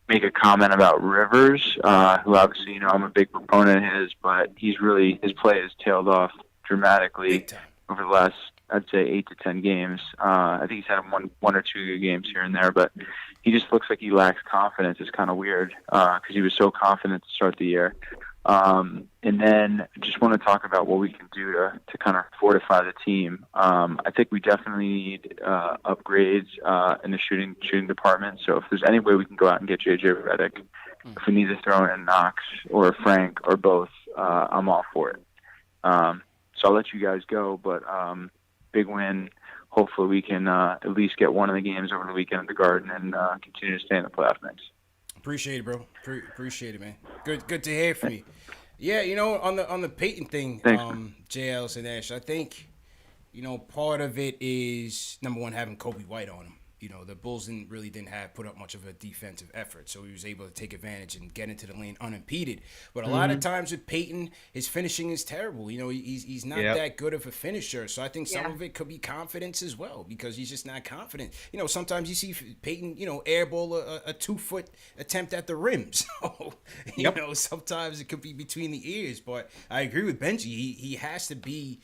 make a comment about Rivers, who obviously I'm a big proponent of his, but his play has tailed off dramatically over the last, I'd say, 8 to 10 games. I think he's had one or two good games here and there, but he just looks like he lacks confidence. It's kind of weird because he was so confident to start the year. And then I just want to talk about what we can do to kind of fortify the team. I think we definitely need upgrades in the shooting department. So if there's any way we can go out and get JJ Redick, if we need to throw in Knox or Frank or both, I'm all for it. So I'll let you guys go, but big win. Hopefully we can at least get one of the games over the weekend at the Garden and continue to stay in the playoff mix. Appreciate it, bro. Appreciate it, man. Good to hear from you. Yeah, on the Peyton thing, JL and Ash, I think, part of it is, number one, having Kobe White on him. The Bulls didn't put up much of a defensive effort, so he was able to take advantage and get into the lane unimpeded. But a lot of times with Peyton, his finishing is terrible. He's not that good of a finisher, so I think some of it could be confidence as well, because he's just not confident. Sometimes you see Peyton, airball a 2-foot attempt at the rim. So, sometimes it could be between the ears. But I agree with Benji. He has to be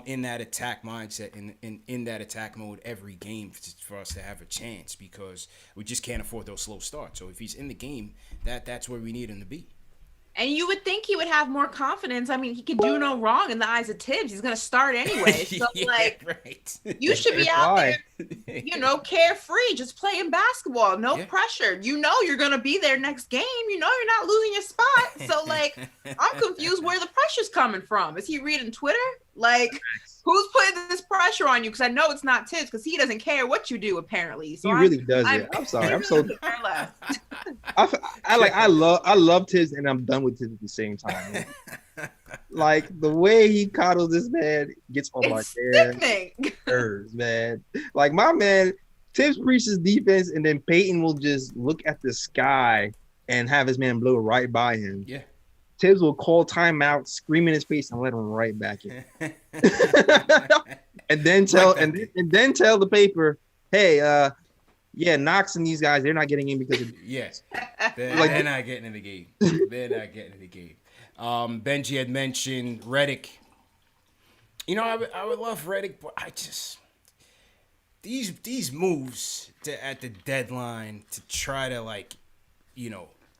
in that attack mindset, in that attack mode every game for us to have a chance, because we just can't afford those slow starts. So if he's in the game, that's where we need him to be. And you would think he would have more confidence. I mean, he can do no wrong in the eyes of Tibbs. He's going to start anyway. So, right. You should be out there, carefree, just playing basketball. No pressure. You're going to be there next game. You're not losing your spot. So, I'm confused where the pressure's coming from. Is he reading Twitter? Who's putting this pressure on you? Because I know it's not Tibbs, because he doesn't care what you do, apparently. So he really does it. I'm sorry. I'm so I love Tibbs, and I'm done with Tibbs at the same time. The way he coddles this man gets on my damn nerves, man. My man, Tibbs preaches defense, and then Peyton will just look at the sky and have his man blow right by him. Yeah. Tibbs will call timeout, scream in his face, and let him right back in. and then tell the paper, hey, Knox and these guys, they're not getting in because of they're not getting in the game. They're not getting in the game. Benji had mentioned Redick. I would love Redick, but I just these moves at the deadline to try to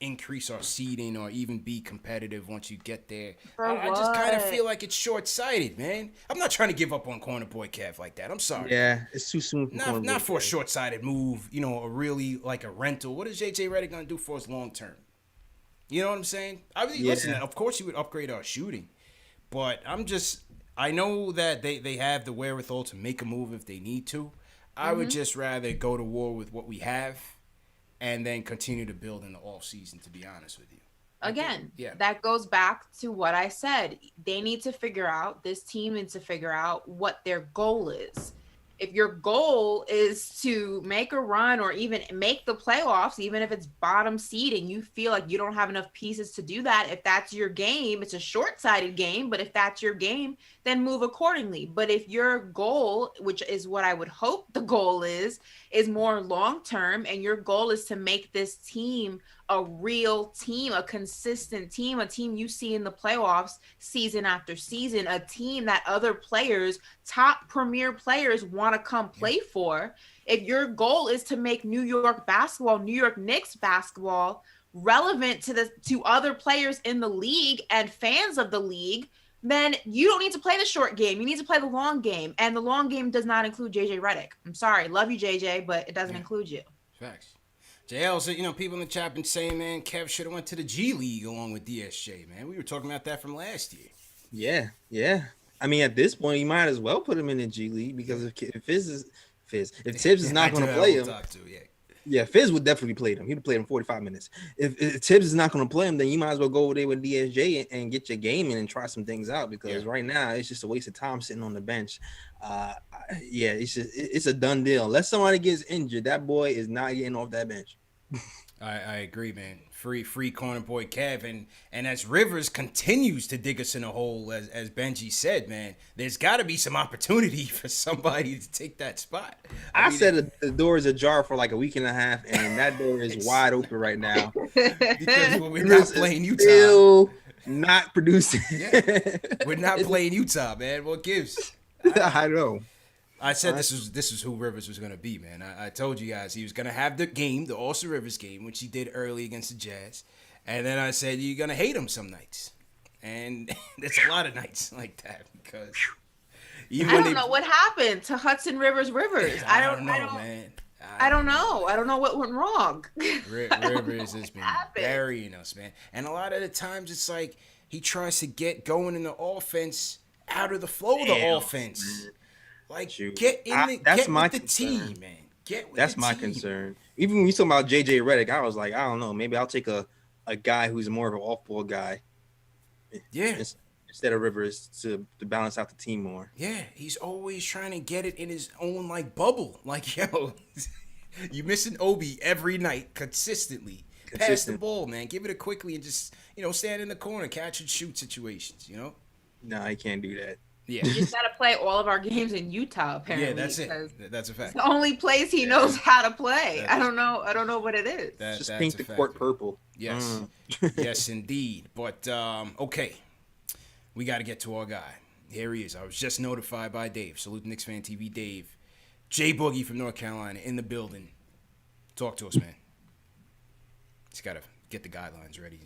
increase our seeding or even be competitive once you get there. I just kind of feel like it's short-sighted, man. I'm not trying to give up on Corner Boy Kev like that. I'm sorry. Yeah, it's too soon for not for a short-sighted move, a really a rental. What is JJ Redick going to do for us long term? You know what I'm saying? Listen, of course you would upgrade our shooting, but I know that they have the wherewithal to make a move if they need to. I would just rather go to war with what we have and then continue to build in the off season, to be honest with you. Again, that goes back to what I said. This team needs to figure out what their goal is. If your goal is to make a run or even make the playoffs, even if it's bottom seed and you feel like you don't have enough pieces to do that, if that's your game, it's a short-sighted game, but if that's your game, then move accordingly. But if your goal, which is what I would hope the goal is more long-term, and your goal is to make this team a real team, a consistent team, a team you see in the playoffs season after season, a team that other players, top premier players, want to come play for. If your goal is to make New York basketball, New York Knicks basketball relevant to other players in the league and fans of the league, then you don't need to play the short game. You need to play the long game. And the long game does not include JJ Redick. I'm sorry. Love you, JJ, but it doesn't include you. Facts. JL, so, people in the chat been saying, man, Kev should have went to the G League along with DSJ, man. We were talking about that from last year. Yeah. I mean, at this point, you might as well put him in the G League because if Tibbs is not going to play him, Fizz would definitely play him. He'd play him 45 minutes. If Tibbs is not going to play him, then you might as well go over there with DSJ and get your game in and try some things out because right now it's just a waste of time sitting on the bench. It's a done deal. Unless somebody gets injured, that boy is not getting off that bench. I agree, man. Free corner boy Kev, and as Rivers continues to dig us in a hole, as Benji said, man, there's got to be some opportunity for somebody to take that spot. I said the door is ajar for like a week and a half, and that door is wide open right now because we're not playing Utah. Still not producing. We're not playing Utah, man. What gives? I know. I said this is who Rivers was going to be, man. I told you guys he was going to have the game, the Austin Rivers game, which he did early against the Jazz. And then I said you're going to hate him some nights. And there's a lot of nights like that because I don't know what happened to Hudson Rivers. I don't know, man. I don't know. I don't know what went wrong. Rivers has been burying us, man. And a lot of the times it's like he tries to get going in the offense out of the flow of the offense. Like, get in the team, man. That's my concern. Even when you talk about JJ Redick, I was like, I don't know. Maybe I'll take a guy who's more of an off-ball guy. Yeah. Instead of Rivers to balance out the team more. Yeah, he's always trying to get it in his own, bubble. Like, yo, you missing Obi every night consistently. Pass the ball, man. Give it a quickly and just, stand in the corner, catch and shoot situations, No, I can't do that. Yeah. You just gotta play all of our games in Utah, apparently. Yeah, that's it. That's a fact. It's the only place he knows how to play. I don't know what it is. Just paint the court purple. Yes. Yes, indeed. But okay. We gotta get to our guy. Here he is. I was just notified by Dave. Salute KnicksFanTV Dave. J Boogie from North Carolina in the building. Talk to us, man. He's gotta get the guidelines ready.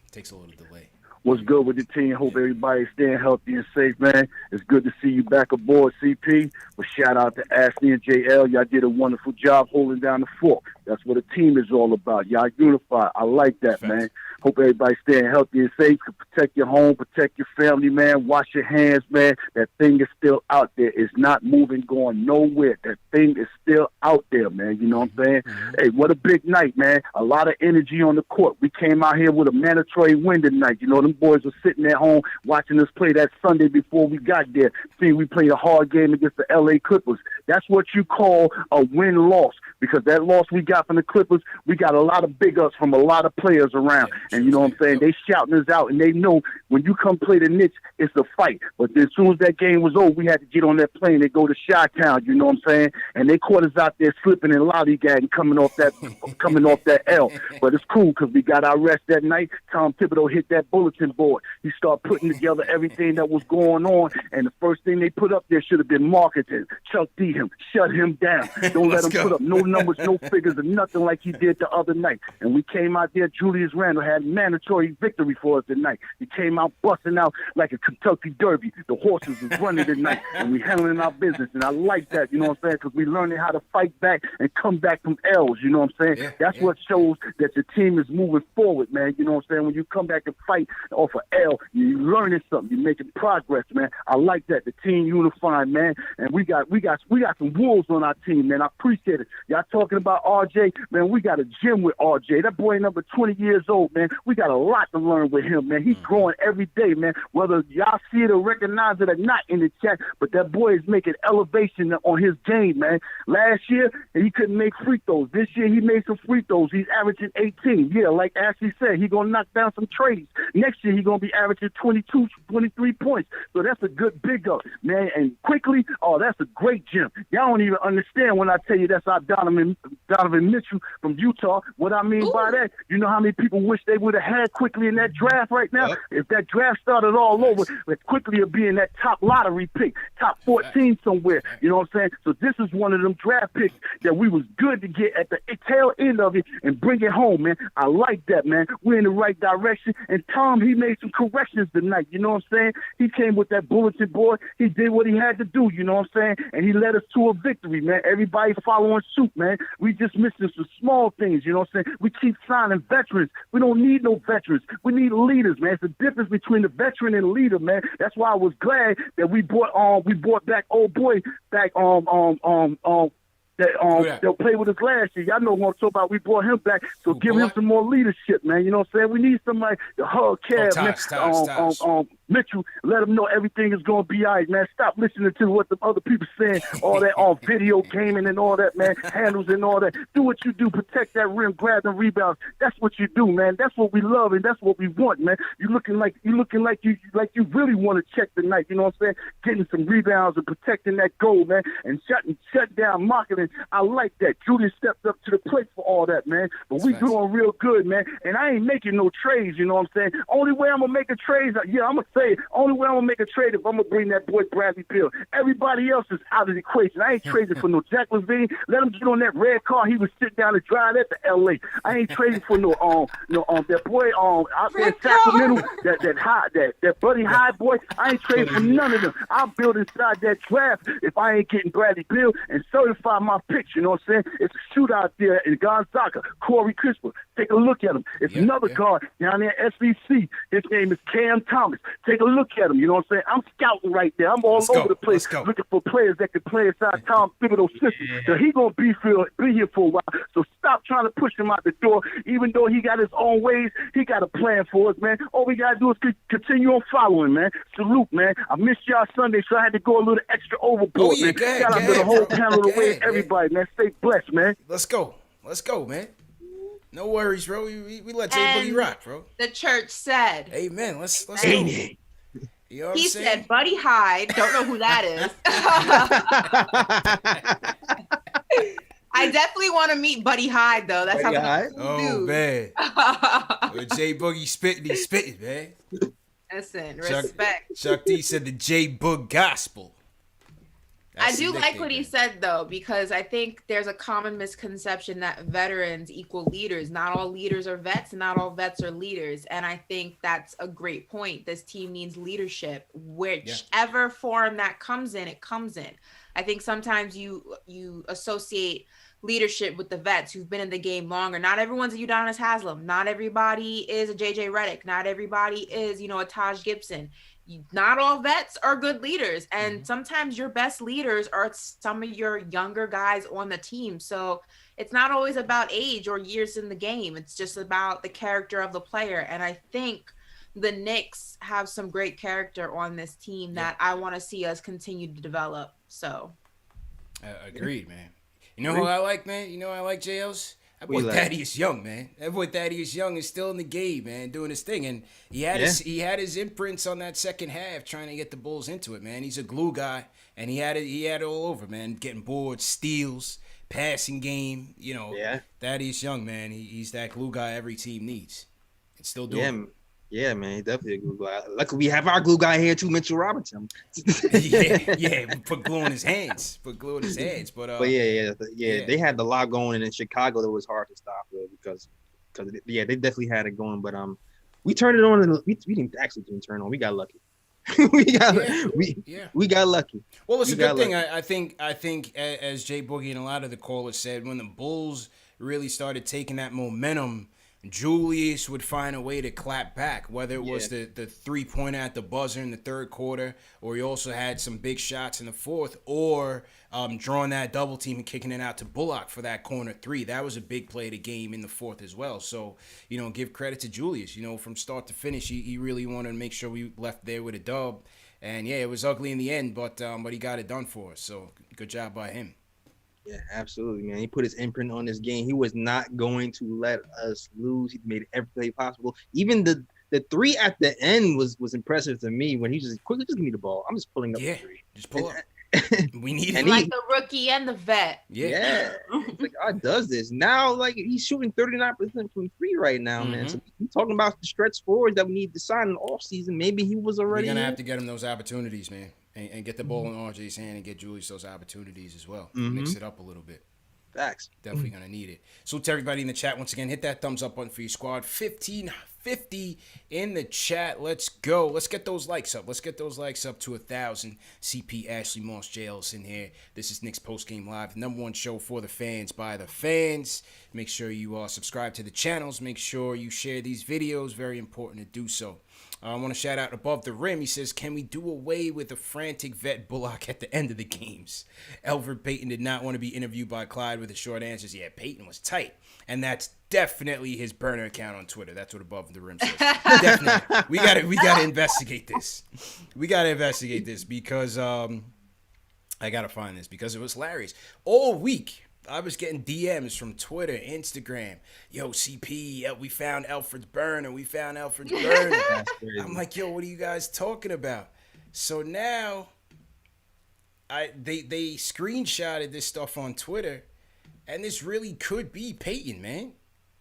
Takes a little delay. What's good with the team? Hope everybody's staying healthy and safe, man. It's good to see you back aboard, CP. But shout out to Ashley and JL. Y'all did a wonderful job holding down the fort. That's what a team is all about. Y'all unified. I like that, man. Hope everybody's staying healthy and safe. Protect your home, protect your family, man. Wash your hands, man. That thing is still out there. It's not moving, going nowhere. That thing is still out there, man. You know what I'm saying? Hey, what a big night, man. A lot of energy on the court. We came out here with a mandatory win tonight. You know, them boys were sitting at home watching us play that Sunday before we got there. See, we played a hard game against the L.A. Clippers. That's what you call a win-loss, because that loss we got from the Clippers, we got a lot of big ups from a lot of players around. And you know what I'm saying? They shouting us out, and they know when you come play the Knicks, it's a fight. But as soon as that game was over, we had to get on that plane and go to Chi-Town, you know what I'm saying? And they caught us out there slipping and lollygagging coming off that L. But it's cool because we got our rest that night. Tom Thibodeau hit that bulletin board. He started putting together everything that was going on, and the first thing they put up there should have been marketing. Chuck D him, shut him down. Don't let him put up no numbers, no figures, or nothing like he did the other night. And we came out there, Julius Randle had mandatory victory for us tonight. He came out busting out like a Kentucky Derby. The horses was running tonight, and we handling our business. And I like that, you know what I'm saying, because we learning how to fight back and come back from L's, you know what I'm saying? That's what shows that your team is moving forward, man. You know what I'm saying? When you come back and fight off of L, you're learning something. You're making progress, man. I like that. The team unifying, man. And we got some wolves on our team, man. I appreciate it. Y'all talking about RJ, man. We got a gym with RJ. That boy number 20 years old, man. We got a lot to learn with him, man. He's growing every day, man. Whether y'all see it or recognize it or not in the chat, but that boy is making elevation on his game, man. Last year, he couldn't make free throws. This year, he made some free throws. He's averaging 18. Yeah, like Ashley said, he's going to knock down some trades. Next year, he's going to be averaging 22, 23 points. So that's a good big up, man. And quickly, oh, that's a great gym. Y'all don't even understand when I tell you that's our Donovan Mitchell from Utah. What I mean by that, you know how many people wish they would have had quickly in that draft right now? If that draft started all over, with quickly of being that top lottery pick, top 14 somewhere. You know what I'm saying? So this is one of them draft picks that we was good to get at the tail end of it and bring it home, man. I like that, man. We're in the right direction. And Tom, he made some corrections tonight. You know what I'm saying? He came with that bulletin board. He did what he had to do. You know what I'm saying? And he led us to a victory, man. Everybody following suit, man. We just missing some small things. You know what I'm saying? We keep signing veterans. We don't need no veterans. We need leaders, man. It's the difference between the veteran and leader, man. That's why I was glad that we brought back old boy back they'll play with us last year. Y'all know what I'm talking about. We brought him back, so give him some more leadership, man. You know what I'm saying? We need somebody to hug Cab, man. Mitchell, let him know everything is gonna be all right, man. Stop listening to what the other people saying, all that video gaming and all that, man. Handles and all that. Do what you do, protect that rim, grab and rebounds. That's what you do, man. That's what we love and that's what we want, man. You looking like you really want to check tonight. You know what I'm saying? Getting some rebounds and protecting that goal, man, and shut down marketing. I like that. Julius stepped up to the plate for all that, man. But we doing real good, man. And I ain't making no trades, you know what I'm saying? Only way I'm gonna make a trade, I'm gonna say only way I'm gonna make a trade if I'm gonna bring that boy Bradley Beal. Everybody else is out of the equation. I ain't trading for no Jack Levine. Let him get on that red car. He was sitting down and drive that to LA. I ain't trading for no that boy out there in Sacramento, that Buddy High boy. I ain't trading for none of them. I'll build inside that draft if I ain't getting Bradley Beal and certify my picks. You know what I'm saying? It's a shootout there in Gonzaga. Corey Crisper. Take a look at him. It's another guard down there at SEC. His name is Cam Thomas. Take a look at him. You know what I'm saying? I'm scouting right there. I'm all over the place looking for players that can play inside Tom Thibodeau's system. So he gonna be here for a while. So stop trying to push him out the door. Even though he got his own ways, he got a plan for us, man. All we gotta do is continue on following, man. Salute, man. I missed y'all Sunday, so I had to go a little extra overboard, man. Shout out to the whole panel of the way, everybody, man. Stay blessed, man. Let's go, man. No worries, bro. We let J-Boogie rock, bro. The church said. Amen. Let's go. Amen. You know what he I'm saying? said Buddy Hyde. Don't know who that is. I definitely want to meet Buddy Hyde, though. That sounds like a cool dude. Man. When J-Boogie spitting, he's spitting, man. Listen, respect. Chuck D said the J-Boog gospel. I do like what he said, though, because I think there's a common misconception that veterans equal leaders. Not all leaders are vets, and not all vets are leaders. And I think that's a great point. This team needs leadership. Whichever form that comes in, it comes in. I think sometimes you associate leadership with the vets who've been in the game longer. Not everyone's a Udonis Haslem. Not everybody is a JJ Redick. Not everybody is, a Taj Gibson. Not all vets are good leaders, and sometimes your best leaders are some of your younger guys on the team. So it's not always about age or years in the game. It's just about the character of the player. And I think the Knicks have some great character on this team that I want to see us continue to develop. So agreed, man. You know who I like, man? You know I like JL's? That boy Thaddeus Young, man. That boy Thaddeus Young is still in the game, man, doing his thing. And he had his imprints on that second half trying to get the Bulls into it, man. He's a glue guy, and he had it all over, man. Getting boards, steals, passing game, Thaddeus Young, man. He's that glue guy every team needs. And still doing it. Yeah, man, he's definitely a glue guy. Luckily, we have our glue guy here too, Mitchell Robinson. Put glue in his hands. But they had the lot going in Chicago that was hard to stop because they definitely had it going. But we turned it on and we didn't actually turn it on. We got lucky. we got lucky. Well, it's a good thing. I think as Jay Boogie and a lot of the callers said, when the Bulls really started taking that momentum, Julius would find a way to clap back, whether it was the 3-pointer at the buzzer in the third quarter, or he also had some big shots in the fourth, or drawing that double team and kicking it out to Bullock for that corner three. That was a big play of the game in the fourth as well. So, give credit to Julius. From start to finish, he really wanted to make sure we left there with a dub. And, it was ugly in the end, but he got it done for us. So, good job by him. Yeah, absolutely, man. He put his imprint on this game. He was not going to let us lose. He made every play possible. Even the three at the end was impressive to me when he just quickly just give me the ball. I'm just pulling up the three. Just pull up. We need And it. Like the rookie and the vet. Yeah. It's like, God does this. Now, like, he's shooting 39% from three right now, man. So we're talking about the stretch forwards that we need to sign in the offseason. Maybe he was already We're going to have to get him those opportunities, man. And get the ball in RJ's hand and get Julius those opportunities as well. Mix it up a little bit. Facts. Definitely going to need it. So to everybody in the chat, once again, hit that thumbs up button for your squad. 1550 in the chat. Let's go. Let's get those likes up. Let's get those likes up to 1,000. CP, Ashley Moss, JL's in here. This is Knicks Postgame Live, the #1 show for the fans by the fans. Make sure you subscribe to the channels. Make sure you share these videos. Very important to do so. I want to shout out Above the Rim. He says, can we do away with the frantic vet Bullock at the end of the games? Elfrid Payton did not want to be interviewed by Clyde with the short answers. Yeah, Payton was tight. And that's definitely his burner account on Twitter. That's what Above the Rim says. Definitely. We gotta investigate this. We got to investigate this because I got to find this because it was hilarious. All week, I was getting DMs from Twitter, Instagram. Yo, CP, we found Elfrid's burner. We found Elfrid's burner. I'm like, yo, what are you guys talking about? So now, they screenshotted this stuff on Twitter, and this really could be Peyton, man.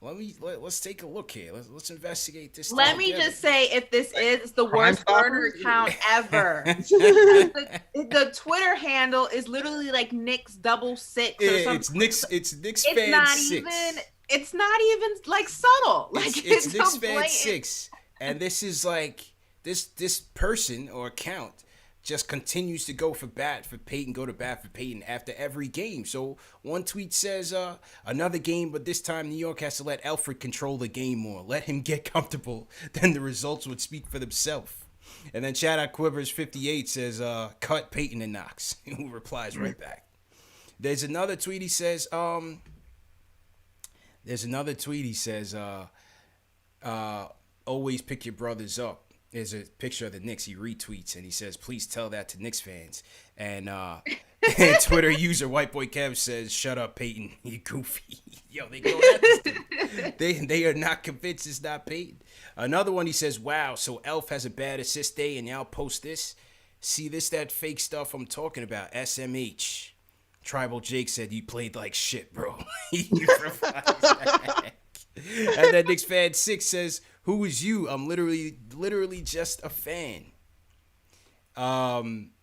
Let's take a look here. Let's investigate this. Let me just say, if this is the worst burner account ever, the Twitter handle is literally like Knicks 66 or something. It's Knicks fan 6. It's not even like subtle. Like it's Knicks so fan 6, and this is like this person or account just continues to go to bat for Peyton after every game. So one tweet says, another game, but this time New York has to let Elfrid control the game more. Let him get comfortable. Then the results would speak for themselves. And then shout out Quivers58 says, cut Peyton and Knox, who replies right back. There's another tweet he says, always pick your brothers up. There's a picture of the Knicks. He retweets and he says, please tell that to Knicks fans. And Twitter user White Boy Kev says, shut up, Peyton. You goofy. Yo, they go at this dude. They are not convinced it's not Peyton. Another one, he says, wow, so Elf has a bad assist day and y'all post this? See, that fake stuff I'm talking about. SMH. Tribal Jake said, you played like shit, bro. And then Knicks fan 6 says, who is you? I'm literally just a fan.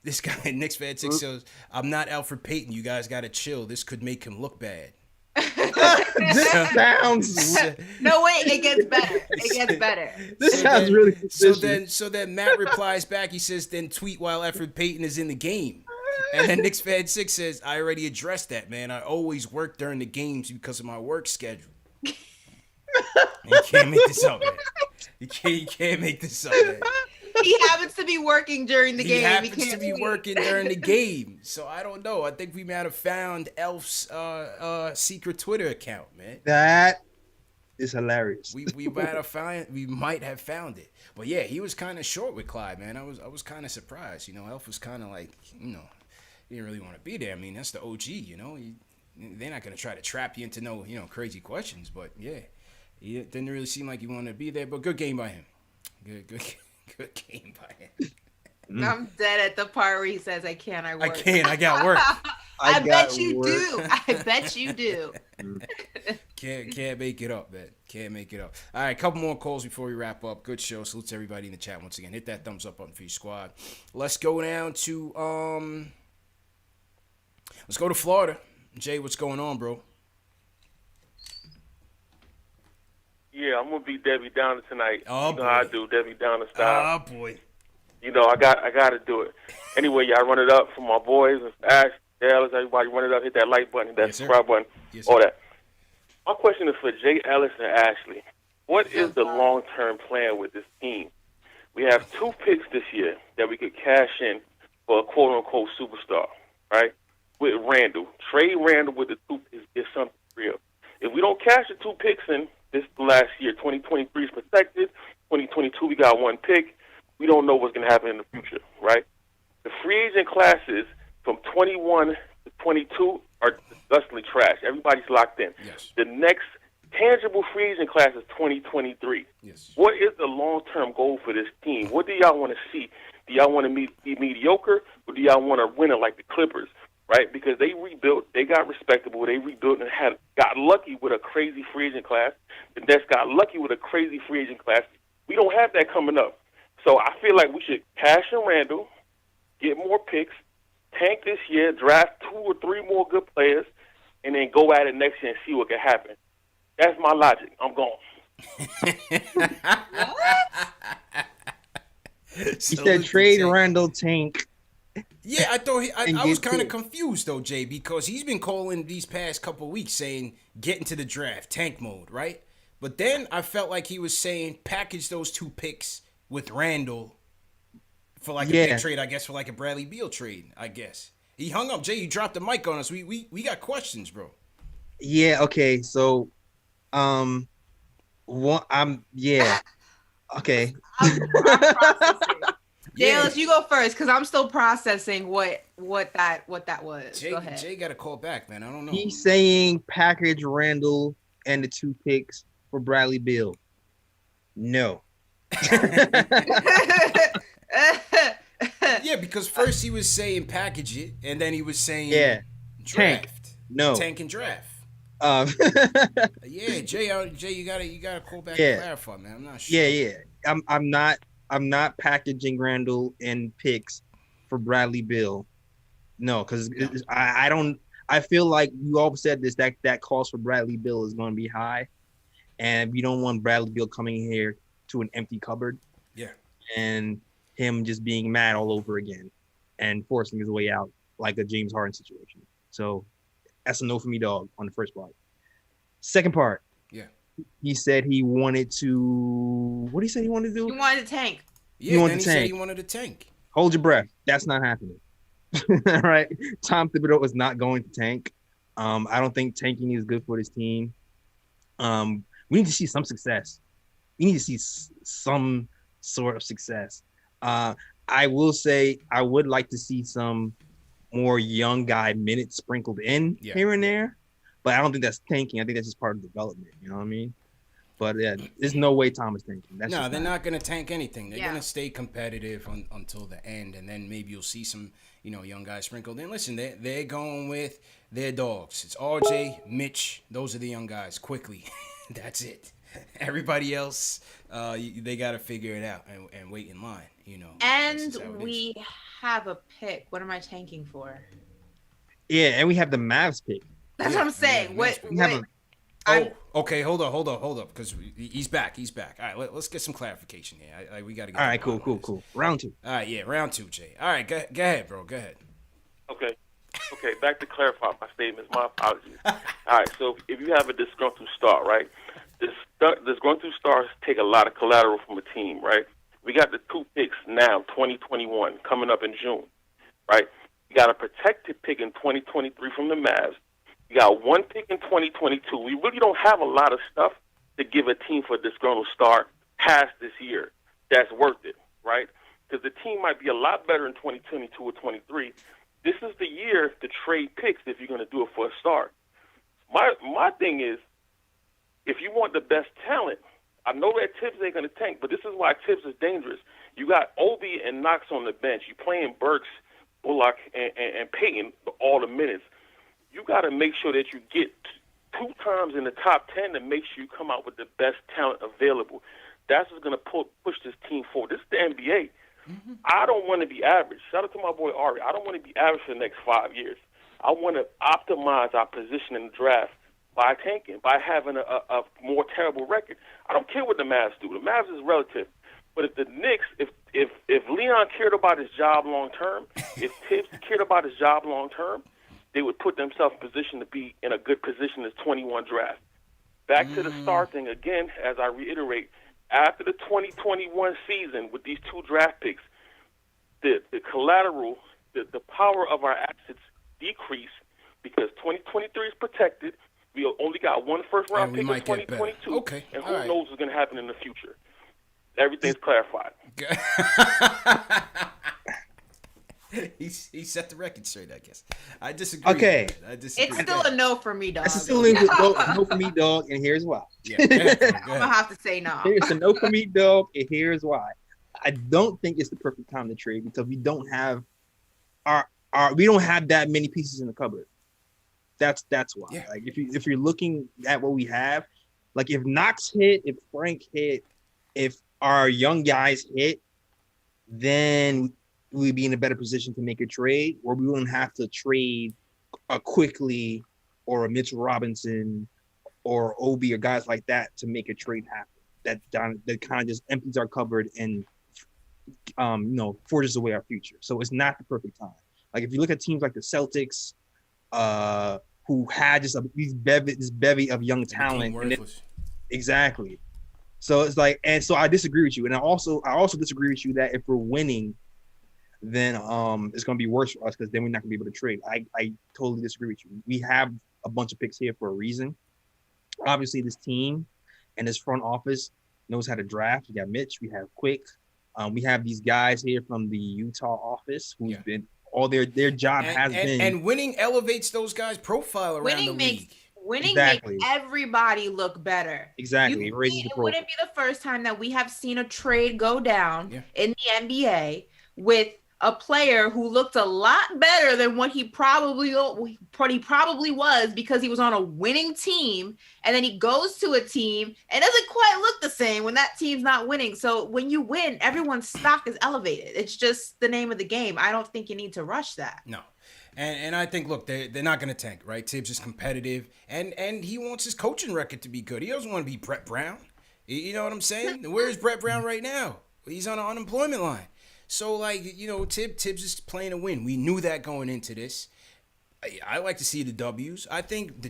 This guy, Knicks fan 6 says, I'm not Elfrid Payton. You guys got to chill. This could make him look bad. This sounds... No, wait, it gets better. It gets better. This sounds really suspicious. So then Matt replies back. He says, then tweet while Elfrid Payton is in the game. And then Knicks fan 6 says, I already addressed that, man. I always work during the games because of my work schedule. You can't make this up, man. You can't make this up, man. He happens to be working during the game. He happens to be working during the game. So I don't know. I think we might have found Elf's secret Twitter account, man. That is hilarious. We might have found it. But yeah, he was kind of short with Clyde, man. I was kind of surprised. You know, Elf was kind of like, he didn't really want to be there. I mean, that's the OG, they're not gonna try to trap you into no, crazy questions. But yeah, he didn't really seem like he wanted to be there. But good game by him. Good game by him. I'm dead at the part where he says, I can't, I work. I can't, I got work. I bet you do. I bet you do. Can't make it up, man. Can't make it up. All right, a couple more calls before we wrap up. Good show. Salute to everybody in the chat once again. Hit that thumbs up button for your squad. Let's go down to let's go to Florida. Jay, what's going on, bro? Yeah, I'm gonna be Debbie Downer tonight. Oh, you know how I do, Debbie Downer style. Oh boy. I got to do it. Anyway, y'all run it up for my boys, Ash, Dallas, everybody run it up, hit that like button, hit that subscribe button, all that. My question is for Jay Ellis and Ashley. What is the long-term plan with this team? We have 2 picks this year that we could cash in for a quote-unquote superstar, right? With Randall. Trade Randall with the 2 picks, get something real. If we don't cash the 2 picks in this last year, 2023 is protected, 2022 we got 1 pick, we don't know what's going to happen in the future, right? The free agent classes from 21 to 22 are disgustingly trash. Everybody's locked in. Yes. The next tangible free agent class is 2023. Yes. What is the long-term goal for this team? What do y'all want to see? Do y'all want to be mediocre, or do y'all want to win it like the Clippers, right? Because they rebuilt, they got respectable, they rebuilt and got lucky with a crazy free agent class. The Nets got lucky with a crazy free agent class. We don't have that coming up. So I feel like we should cash in Randall, get more picks, tank this year, draft 2 or 3 more good players, and then go at it next year and see what can happen. That's my logic. I'm gone. He said trade Randall, tank. Yeah, I thought I was kind of confused though, Jay, because he's been calling these past couple weeks saying get into the draft, tank mode, right? But then I felt like he was saying package those 2 picks with Randall for like a big trade, I guess, for like a Bradley Beal trade, I guess. He hung up. Jay, you dropped the mic on us. We got questions, bro. Yeah, okay. So okay. I'm processing. Jalen, you go first because I'm still processing what that was. Jay, go ahead. Jay got to call back, man. I don't know. He's saying package Randall and the 2 picks for Bradley Beal. No. Yeah, because first he was saying package it, and then he was saying draft. Tank. No. Tank and draft. Yeah, Jay, you gotta call back and clarify, man. I'm not sure. Yeah. I'm not packaging Randall and picks for Bradley Beal. No, because I don't. I feel like you all said this that cost for Bradley Beal is going to be high, and we don't want Bradley Beal coming here to an empty cupboard. Yeah, and him just being mad all over again and forcing his way out like a James Harden situation. So that's a no for me, dog, on the first part. Second part. Yeah. He said he wanted to. What did he say he wanted to do? He wanted to tank. Yeah, he said he wanted to tank. Hold your breath. That's not happening. All right. Tom Thibodeau is not going to tank. I don't think tanking is good for this team. We need to see some success. We need to see some sort of success. I will say I would like to see some more young guy minutes sprinkled in here and there, but I don't think that's tanking. I think that's just part of development. You know what I mean? But yeah, there's no way Tom is tanking. No, they're not going to tank anything. They're going to stay competitive until the end, and then maybe you'll see some, young guys sprinkled in. Listen, they're going with their dogs. It's RJ, Mitch. Those are the young guys. Quickly, that's it. Everybody else, they got to figure it out and wait in line. And we have a pick. What am I tanking for? Yeah, and we have the Mavs pick. That's what I'm saying. Okay, hold up, because he's back. All right, let's get some clarification here. We got to get. All right, cool. Round 2. All right, yeah, round 2, Jay. All right, go ahead, bro. Go ahead. Okay, back to clarify my statements. My apologies. All right, so if you have a disgruntled star, right? Disgruntled stars take a lot of collateral from a team, right? We got the 2 picks now, 2021, coming up in June, right? You got a protected pick in 2023 from the Mavs. You got 1 pick in 2022. We really don't have a lot of stuff to give a team for a disgruntled star past this year that's worth it, right? Because the team might be a lot better in 2022 or 23. This is the year to trade picks if you're going to do it for a star. My thing is, if you want the best talent, I know that Tibbs ain't going to tank, but this is why Tibbs is dangerous. You got Obi and Knox on the bench. You're playing Burks, Bullock, and Payton all the minutes. You got to make sure that you get 2 times in the top 10 to make sure you come out with the best talent available. That's what's going to push this team forward. This is the NBA. Mm-hmm. I don't want to be average. Shout out to my boy Ari. I don't want to be average for the next 5 years. I want to optimize our position in the draft by tanking, by having a more terrible record. I don't care what the Mavs do. The Mavs is relative. But if the Knicks, if Leon cared about his job long term, if Tibbs cared about his job long term, they would put themselves in position to be in a good position as 21 draft. Back to the star thing again, as I reiterate, after the 2021 season with these 2 draft picks, the collateral, the power of our assets decrease because 2023 is protected. We only got 1 first-round pick in 2022. Okay. And who knows what's going to happen in the future. Everything's clarified. He set the record straight, I guess. I disagree. Okay. It's still a no for me, dog. It's still a no for me, dog, and here's why. I'm going to have to say no. It's a no for me, dog, and here's why. I don't think it's the perfect time to trade because we don't have we don't have that many pieces in the cupboard. That's why. Yeah. Like if you're looking at what we have, like if Knox hit, if Frank hit, if our young guys hit, then we'd be in a better position to make a trade, or we wouldn't have to trade a Quickly or a Mitchell Robinson or Obi or guys like that to make a trade happen. That kind of just empties our cupboard and forges away our future. So it's not the perfect time. Like if you look at teams like the Celtics, who had just this bevy of young talent, exactly. So it's like, and so I disagree with you, and I also disagree with you that if we're winning, then it's gonna be worse for us because then we're not gonna be able to trade. I totally disagree with you. We have a bunch of picks here for a reason. Obviously, this team and this front office knows how to draft. We got Mitch, we have Quick, we have these guys here from the Utah office who's been all their job has been, and winning elevates those guys' profile around the league. Winning makes everybody look better. Exactly. It wouldn't be the first time that we have seen a trade go down in the NBA with a player who looked a lot better than what he probably was because he was on a winning team, and then he goes to a team and doesn't quite look the same when that team's not winning. So when you win, everyone's stock is elevated. It's just the name of the game. I don't think you need to rush that. No. And I think, look, they're not going to tank, right? Tibbs is competitive, and he wants his coaching record to be good. He doesn't want to be Brett Brown. You know what I'm saying? Where's Brett Brown right now? He's on an unemployment line. So, like, Tibbs is playing to win. We knew that going into this. I like to see the W's. I think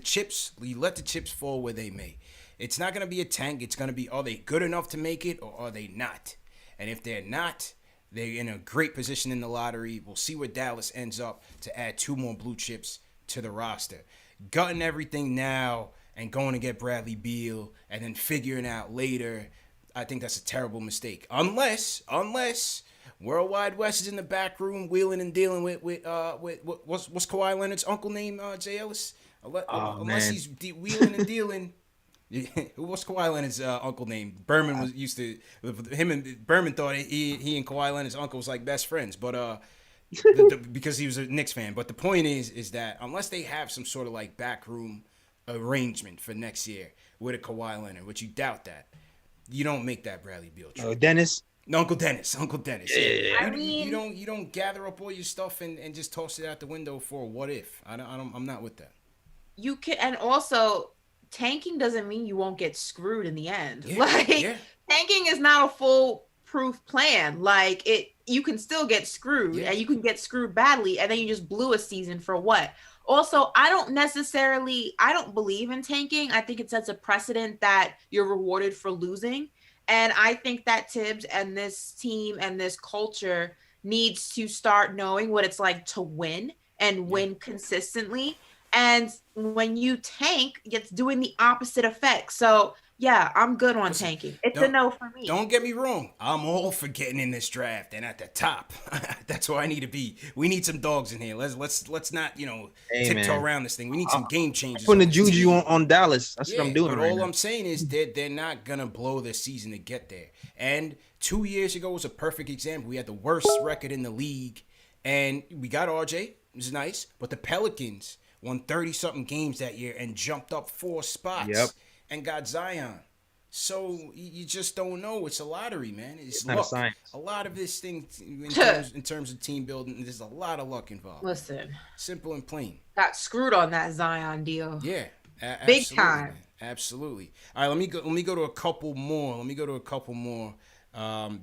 we let the chips fall where they may. It's not going to be a tank. It's going to be, are they good enough to make it or are they not? And if they're not, they're in a great position in the lottery. We'll see where Dallas ends up to add 2 more blue chips to the roster. Gutting everything now and going to get Bradley Beal and then figuring out later, I think that's a terrible mistake. Unless Worldwide West is in the back room wheeling and dealing with what's Kawhi Leonard's uncle name, Jay Ellis? Unless he's wheeling and dealing. What's Kawhi Leonard's uncle name? Berman Berman thought he and Kawhi Leonard's uncle was like best friends, but because he was a Knicks fan. But the point is that unless they have some sort of like backroom arrangement for next year with a Kawhi Leonard, which you doubt that, you don't make that Bradley Beal trade. Dennis. No, Uncle Dennis. Yeah. I mean, you don't gather up all your stuff and just toss it out the window for a what if. I'm not with that. You can, and also tanking doesn't mean you won't get screwed in the end. Tanking is not a foolproof plan. Like you can still get screwed and you can get screwed badly, and then you just blew a season for what? Also, I don't believe in tanking. I think it sets a precedent that you're rewarded for losing. And I think that Tibbs and this team and this culture needs to start knowing what it's like to win and win consistently. And when you tank, it's doing the opposite effect. So, yeah, I'm good on tanking. It's a no for me. Don't get me wrong. I'm all for getting in this draft and at the top. That's where I need to be. We need some dogs in here. Let's not, tiptoe around this thing. We need some game changers. Putting the juju on Dallas. That's what I'm doing but right all now. I'm saying is they're not going to blow their season to get there. And 2 years ago was a perfect example. We had the worst record in the league, and we got RJ. It was nice. But the Pelicans won 30-something games that year and jumped up 4 spots and got Zion. So you just don't know. It's a lottery, man. It's not luck. a science. A lot of this thing in terms of team building, there's a lot of luck involved. Listen. Simple and plain. Got screwed on that Zion deal. Yeah. Big time. Absolutely. All right, let me go to a couple more.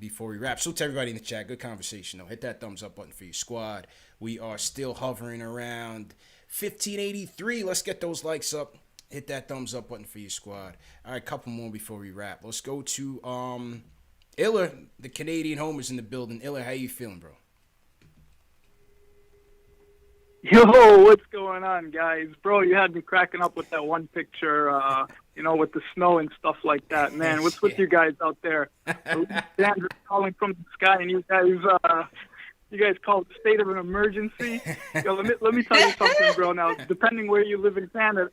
Before we wrap. So to everybody in the chat, good conversation though. Hit that thumbs up button for your squad. We are still hovering around 1583. Let's get those likes up. Hit that thumbs up button for your squad. All right, couple more before we wrap. Let's go to Iller, the Canadian homer's in the building. Iller, how you feeling, bro? Yo, what's going on, guys? Bro, you had me cracking up with that one picture, with the snow and stuff like that. Man, what's with you guys out there? Sandra calling from the sky, and you guys call it state of an emergency. Yo, let me tell you something, bro. Now, depending where you live in Canada,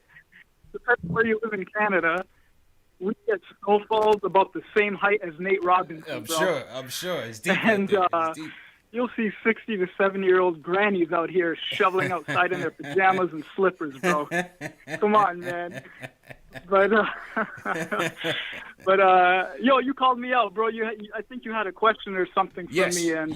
we get snowfalls about the same height as Nate Robinson, I'm bro. sure. It's deep. And It's deep. you'll see 60 to 70-year-old grannies out here shoveling outside in their pajamas and slippers, bro. Come on, man. But yo, you called me out, bro. I think you had a question or something for me, and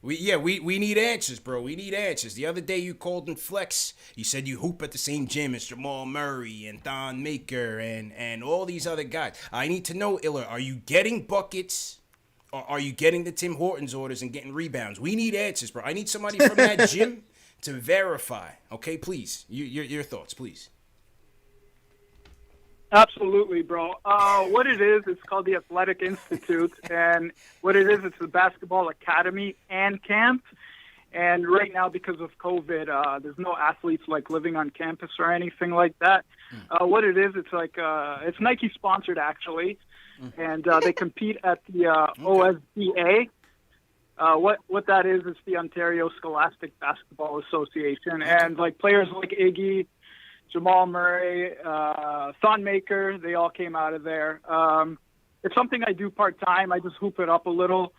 We need answers, bro. We need answers. The other day you called and flex. You said you hoop at the same gym as Jamal Murray and Don Maker and all these other guys. I need to know, Iller, are you getting buckets? Or are you getting the Tim Hortons orders and getting rebounds? We need answers, bro. I need somebody from that gym to verify. Okay, please. Your thoughts, please. Absolutely, bro. What it is, it's called the Athletic Institute, and what it is, it's the basketball academy and camp. And right now, because of COVID, there's no athletes like living on campus or anything like that. What it is, it's like it's Nike sponsored actually, and they compete at the OSBA. What that is, it's the Ontario Scholastic Basketball Association, and like players like Iggy, Jamal Murray, Thon Maker, they all came out of there. It's something I do part-time. I just hoop it up a little.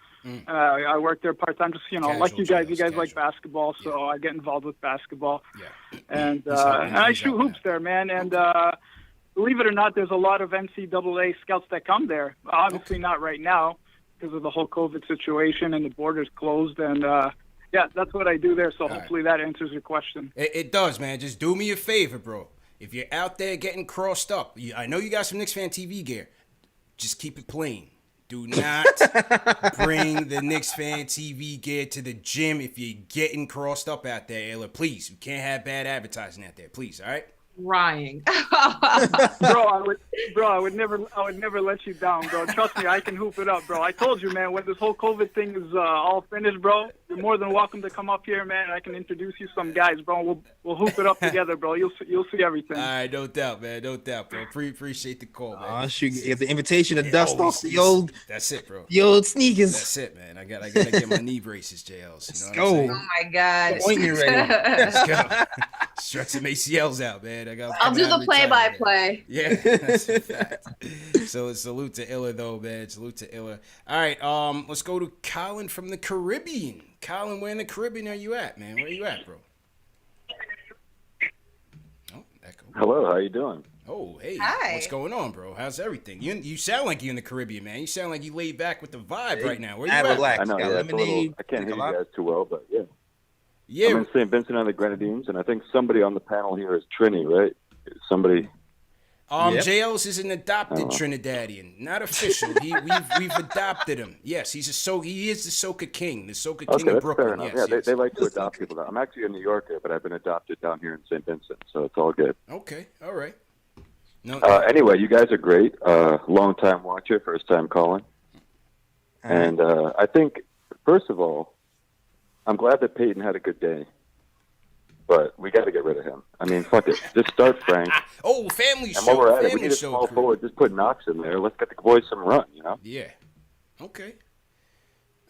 I work there part-time, just, casual, like you guys. You guys like basketball, so I get involved with basketball. Yeah. And I shoot hoops there, man. And believe it or not, there's a lot of NCAA scouts that come there. Obviously not right now because of the whole COVID situation and the borders closed. And, yeah, that's what I do there, so hopefully that answers your question. It does, man. Just do me a favor, bro. If you're out there getting crossed up, I know you got some KnicksFanTV gear. Just keep it plain. Do not bring the KnicksFanTV gear to the gym if you're getting crossed up out there, Ayla. Please, we can't have bad advertising out there. Please, all right? Crying. I would never let you down, bro. Trust me, I can hoop it up, bro. I told you, man, when this whole COVID thing is all finished, bro, you're more than welcome to come up here, man. I can introduce you some guys, bro. We'll hoop it up together, bro. You'll see everything. All right, no doubt, man. No doubt, bro. Appreciate the call, man. Shoot, get the invitation to dust off the old. That's it, bro. The old sneakers. That's it, man. I gotta get my knee braces, JLs. Let's go. Oh my God. Appointment ready. Let's go. Stretch some ACLs out, man. I'll do the play-by-play. Yeah, that's a fact. So salute to Illa, though, man. Salute to Illa. All right, let's go to Colin from the Caribbean. Colin, where in the Caribbean are you at, man? Where are you at, bro? Oh, echo. Hello, how you doing? Oh, hey. Hi. What's going on, bro? How's everything? You sound like you're in the Caribbean, man. You sound like you laid back with the vibe right now. Where you at? Relax. I know, yeah, it's a little, I can't hear you guys too well, but yeah. Yeah. I'm in St. Vincent and the Grenadines, and I think somebody on the panel here is Trini, right? Somebody. JL's is an adopted Trinidadian, not official. We've adopted him. Yes, he is the Soca King, the Soca King of Brooklyn. Fair enough. Yes, yeah, they like to adopt people. I'm actually a New Yorker, but I've been adopted down here in St. Vincent, so it's all good. Okay, all right. No. Anyway, you guys are great. Long time watcher, first time calling, and I think first of all, I'm glad that Peyton had a good day. But we got to get rid of him. I mean, fuck it. Just start Frank. Family show. And while we're at it, we family need a show small crew. forward. Just put Knox in there. Let's get the boys some run, you know? Yeah. Okay.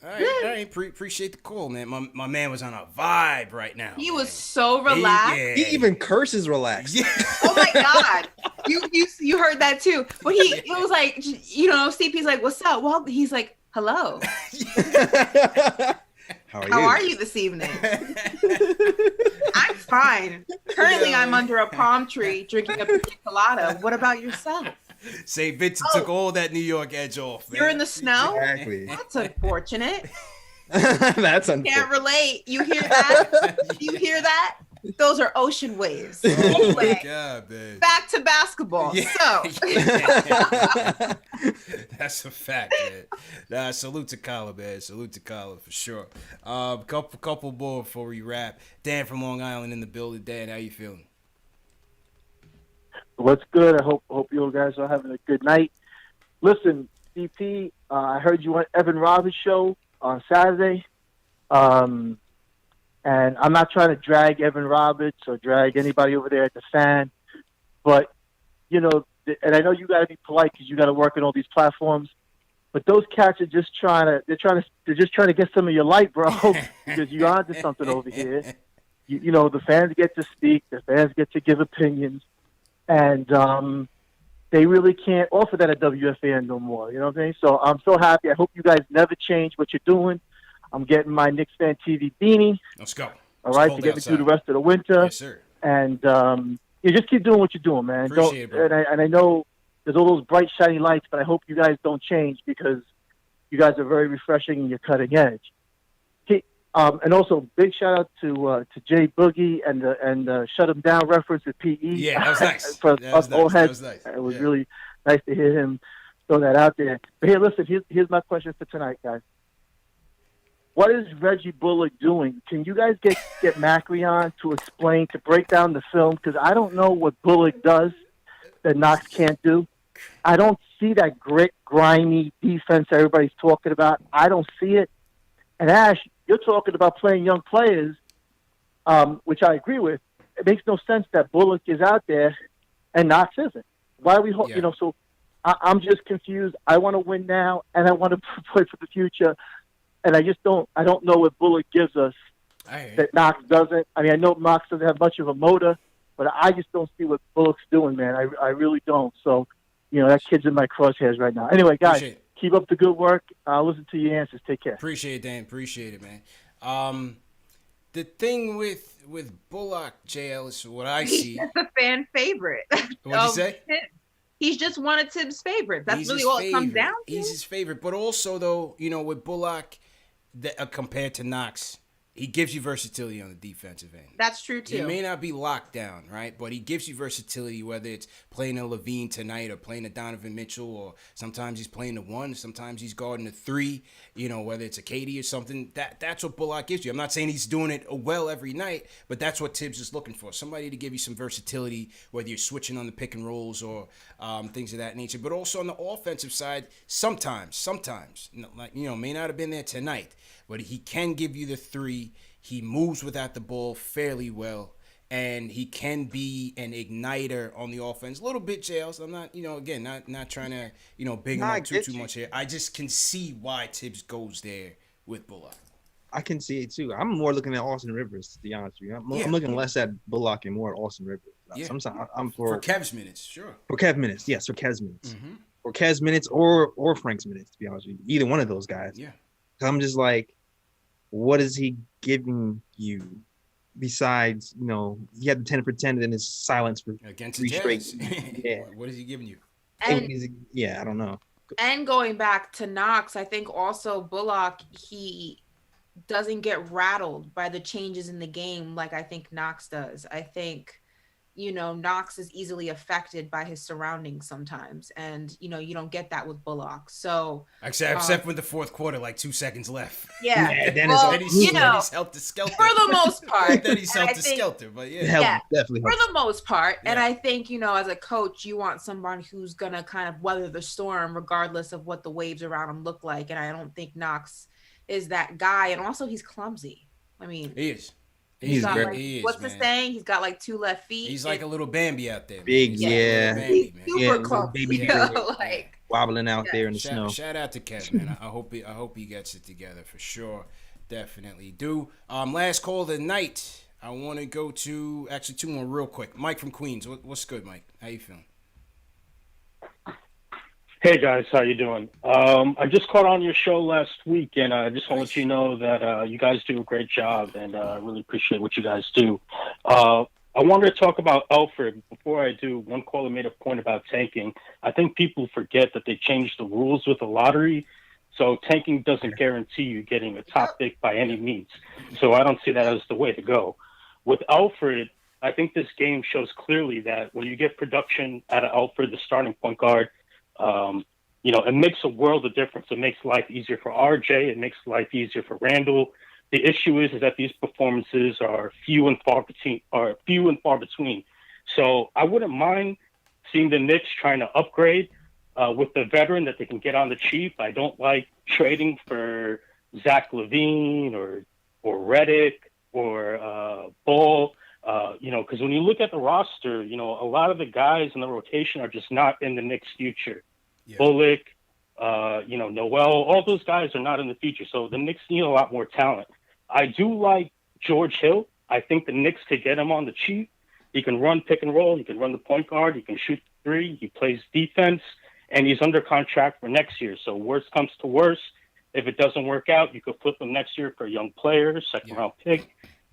All right. Appreciate the call, man. My man was on a vibe right now. He was so relaxed. He even curses relaxed. Yeah. Oh my God. You heard that too. But it was like, CP's like, what's up? Well, he's like, hello. How are you this evening? I'm fine. Currently, I'm under a palm tree drinking a pina colada. What about yourself? St. Vincent took all that New York edge off, man. You're in the snow? Exactly. That's unfortunate. That's unfortunate. Can't relate. You hear that? You hear that? Those are ocean waves. Oh Anyway, my God, man. back to basketball. Yeah. So. That's a fact, man. Nah, salute to Colin, man. Salute to Colin for sure. Couple more before we wrap. Dan from Long Island in the building. Dan, how you feeling? What's good? I hope you guys are having a good night. Listen, CP, I heard you on Evan Roberts' show on Saturday. And I'm not trying to drag Evan Roberts or drag anybody over there at the Fan, but and I know you got to be polite because you got to work on all these platforms. But those cats are just they're just trying to get some of your light, bro, because you're onto something over here. The fans get to speak, the fans get to give opinions, and they really can't offer that at WFAN no more. You know what I'm saying? So I'm so happy. I hope you guys never change what you're doing. I'm getting my KnicksFanTV beanie. Let's go. All right, to get me through the rest of the winter. Yes, sir. And you just keep doing what you're doing, man. Appreciate it, bro. And I know there's all those bright, shiny lights, but I hope you guys don't change because you guys are very refreshing and you're cutting edge. And also, big shout out to Jay Boogie and the Shut Him Down reference with PE. Yeah, that was nice. For that was us old heads, nice. it was really nice to hear him throw that out there. But here, listen, here's my question for tonight, guys. What is Reggie Bullock doing? Can you guys get Macri on to explain, to break down the film? Because I don't know what Bullock does that Knox can't do. I don't see that grit, grimy defense everybody's talking about. I don't see it. And Ash, you're talking about playing young players, which I agree with. It makes no sense that Bullock is out there and Knox isn't. Why are we, so I'm just confused. I want to win now, and I want to play for the future. And I don't know what Bullock gives us that Knox doesn't. I mean, I know Knox doesn't have much of a motor, but I just don't see what Bullock's doing, man. I really don't. So, that kid's in my crosshairs right now. Anyway, guys, keep up the good work. I'll listen to your answers. Take care. Appreciate it, Dan. Appreciate it, man. The thing with Bullock, JL, is what I see. He's a fan favorite. What'd you say? He's just one of Tibbs' favorites. That's really all it comes down to. He's his favorite. But also, though, with Bullock, compared to Knox, he gives you versatility on the defensive end. That's true, too. He may not be locked down, right? But he gives you versatility, whether it's playing a Levine tonight or playing a Donovan Mitchell, or sometimes he's playing the 1, sometimes he's guarding the 3, whether it's a KD or something. That's what Bullock gives you. I'm not saying he's doing it well every night, but that's what Tibbs is looking for. Somebody to give you some versatility, whether you're switching on the pick and rolls or things of that nature. But also on the offensive side, sometimes, may not have been there tonight, but he can give you the 3. He moves without the ball fairly well, and he can be an igniter on the offense. A little bit, JL. So I'm not, not trying to, big him up too much here. I just can see why Tibbs goes there with Bullock. I can see it too. I'm more looking at Austin Rivers, to be honest with you. I'm looking less at Bullock and more at Austin Rivers. Yeah. Sometimes I'm for Kev's minutes, sure. For Kev minutes, yes, for Kev's minutes. Mm-hmm. For Kev's minutes or Frank's minutes, to be honest with you. Either one of those guys. Yeah. I'm just like, what is he giving you besides, he had the 10 for 10 and his silence for against 3 straight. Yeah. What is he giving you? And, I don't know. And going back to Knox, I think also Bullock, he doesn't get rattled by the changes in the game like I think Knox does. I think, Knox is easily affected by his surroundings sometimes. And, you don't get that with Bullock. So except with the fourth quarter, like 2 seconds left. Yeah. Then he's helter skelter. For the most part. Then he's helter skelter. But definitely. For the most part. Yeah. And I think, as a coach, you want someone who's going to kind of weather the storm regardless of what the waves around him look like. And I don't think Knox is that guy. And also he's clumsy. I mean, he is. What's the saying? He's got like 2 left feet. He's like a little Bambi out there. Big, He's super clumsy. Baby wobbling out there in the snow. Shout out to Kev, man. I hope he gets it together for sure. Definitely do. Last call of the night. I want to go to actually 2 more real quick. Mike from Queens. What's good, Mike? How you feeling? Hey guys, how you doing? I just caught on your show last week, and I just want to let you know that you guys do a great job, and I really appreciate what you guys do. I wanted to talk about Alfred. Before I do, one caller made a point about tanking. I think people forget that they changed the rules with the lottery, so tanking doesn't guarantee you getting a top pick by any means. So I don't see that as the way to go. With Alfred, I think this game shows clearly that when you get production out of Alfred, the starting point guard, it makes a world of difference. It makes life easier for RJ. It makes life easier for Randall. The issue is that these performances are few and far between. So I wouldn't mind seeing the Knicks trying to upgrade with the veteran that they can get on the cheap. I don't like trading for Zach LaVine or Reddick or Ball. Because when you look at the roster, a lot of the guys in the rotation are just not in the Knicks' future. Yeah. Bullock, Noel, all those guys are not in the future. So the Knicks need a lot more talent. I do like George Hill. I think the Knicks could get him on the cheap. He can run pick and roll. He can run the point guard. He can shoot three. He plays defense, and he's under contract for next year. So worst comes to worst, if it doesn't work out, you could flip him next year for a young player, second-round pick.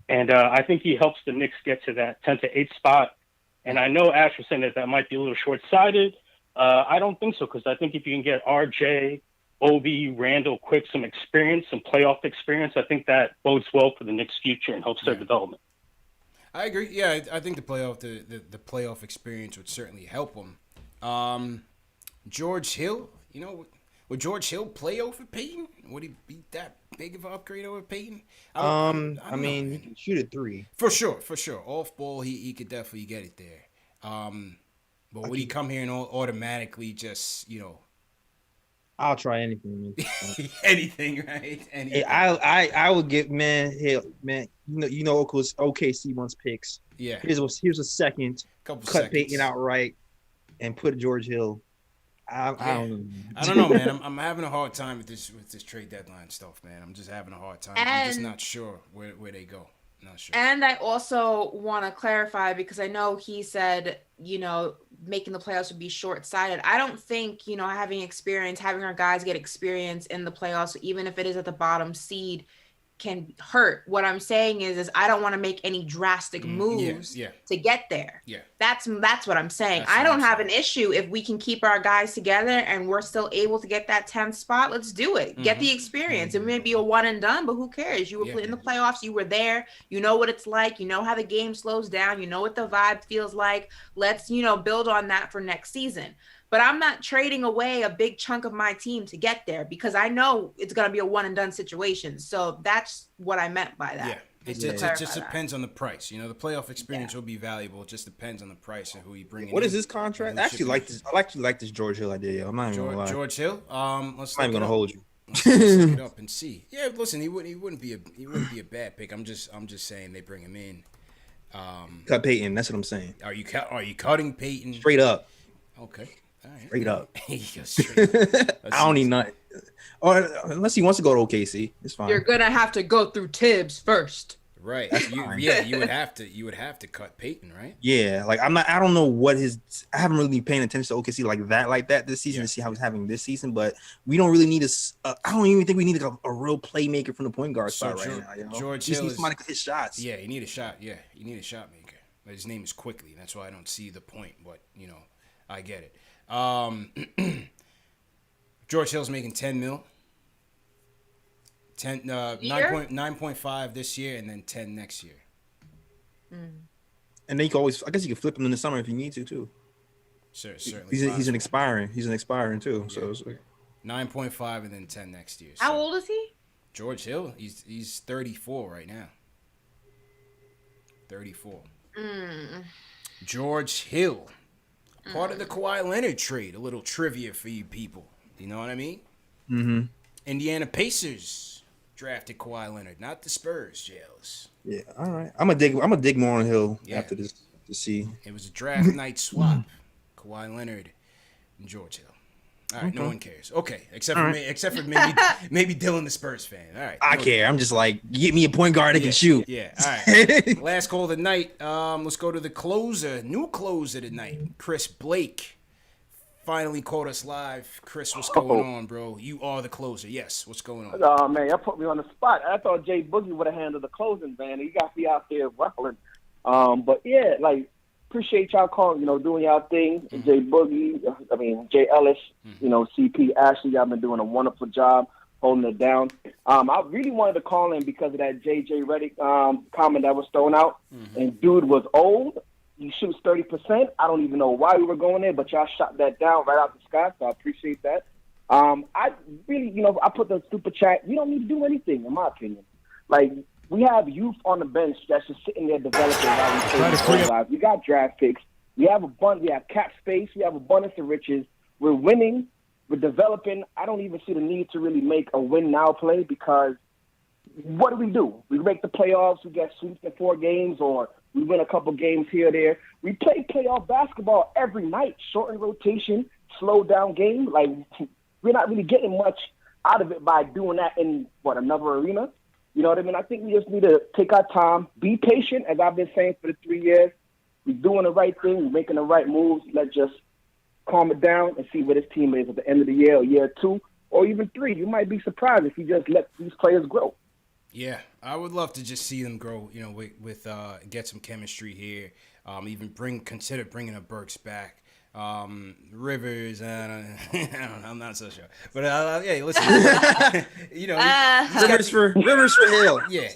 And I think he helps the Knicks get to that 10 to 8 spot. And I know Ash was saying that might be a little short-sighted. I don't think so, because I think if you can get RJ, Obi, Randall, Quick, some experience, some playoff experience, I think that bodes well for the Knicks' future and helps their development. I agree. Yeah, I think the playoff experience would certainly help him. George Hill, would George Hill play over Payton? Would he be that big of an upgrade over Payton? I mean, he can shoot a three. For sure. Off ball, he could definitely get it there. But would he come here and automatically just, I'll try anything. Anything, right? Anything. I would get Hill, man. OKC wants picks. Yeah. Here's a second. Cut seconds. Payton outright and put George Hill. I don't know, man. I'm having a hard time with this trade deadline stuff, man. I'm just having a hard time. I'm just not sure where they go. Not sure. And I also want to clarify, because I know he said, making the playoffs would be short-sighted. I don't think, having our guys get experience in the playoffs, even if it is at the bottom seed, can hurt. What I'm saying is I don't want to make any drastic moves to get there. Yeah. That's what I'm saying. I don't have an issue if we can keep our guys together and we're still able to get that 10th spot. Let's do it. Get the experience. It may be a one and done, but who cares? You were in the playoffs. You were there. You know what it's like. You know how the game slows down. You know what the vibe feels like. Let's, build on that for next season. But I'm not trading away a big chunk of my team to get there, because I know it's going to be a one and done situation. So that's what I meant by that. Yeah. It just depends on the price. The playoff experience will be valuable. It just depends on the price and who you bring in. What is his contract? I actually like this George Hill idea. I'm not even gonna lie. George Hill. I'm not even gonna hold you. Let's look it up and see. Yeah, listen, he wouldn't be a bad pick. I'm just saying they bring him in. Cut Payton. That's what I'm saying. Are you cutting Payton straight up? Okay. All right. Straight up. Straight up. I don't need nothing. Or unless he wants to go to OKC, it's fine. You're gonna have to go through Tibbs first. Right. You would have to cut Payton, right? Yeah. Like I don't know what I haven't really been paying attention to OKC like that this season to see how he's having this season, but we don't really need I don't even think we need a real playmaker from the point guard spot right now. George Hill needs somebody to hit shots. Yeah, you need a shot. Yeah, you need a shot maker. But his name is Quickly. That's why I don't see the point, but I get it. George Hill's making $10 million. 9.5 this year and then 10 next year. And then you can always, I guess you can flip him in the summer if you need to too. Sure, certainly. He's an expiring too. Yeah. So it's like 9.5 and then 10 next year. How old is he? George Hill, he's 34 right now. 34. George Hill, part of the Kawhi Leonard trade. A little trivia for you people. You know what I mean? Mm-hmm. Indiana Pacers drafted Kawhi Leonard, not the Spurs, Jails. Yeah, all right. I'm gonna dig more on Hill after this to see. It was a draft night swap. Kawhi Leonard and George Hill. All right, no one cares. Okay, except for maybe Dylan, the Spurs fan. All right, I care. I'm just like, get me a point guard that can shoot. Yeah. All right. Last call of the night. Let's go to the closer, new closer tonight, Chris Blake. Finally caught us live. Chris, what's going on, bro? You are the closer. Yes, what's going on? Oh, man, y'all put me on the spot. I thought Jay Boogie would have handled the closing, man. He got me out there wrestling. But, yeah, appreciate y'all calling, doing y'all thing. Jay Boogie, Jay Ellis, CP, Ashley, y'all been doing a wonderful job holding it down. I really wanted to call in because of that J.J. Redick comment that was thrown out. And dude was old. He shoots 30%. I don't even know why we were going there, but y'all shot that down right out the sky, so I appreciate that. I really, I put the super chat. You don't need to do anything, in my opinion. We have youth on the bench that's just sitting there developing while we got draft picks. We have cap space. We have abundance of riches. We're winning. We're developing. I don't even see the need to really make a win now play, because what do? We make the playoffs. We get sweeps in 4 games, or we win a couple games here or there. We play playoff basketball every night, shortened rotation, slow down game. We're not really getting much out of it by doing that in, another arena. You know what I mean? I think we just need to take our time, be patient, as I've been saying for the 3 years. we're doing the right thing, we're making the right moves. Let's just calm it down and see where this team is at the end of the year, or year 2, or even 3. You might be surprised if you just let these players grow. Yeah, I would love to just see them grow. You know, with get some chemistry here. Even consider bringing up Burks back. Rivers, I don't know, I'm not so sure. But yeah, listen, you know, Rivers for Hill. Yeah.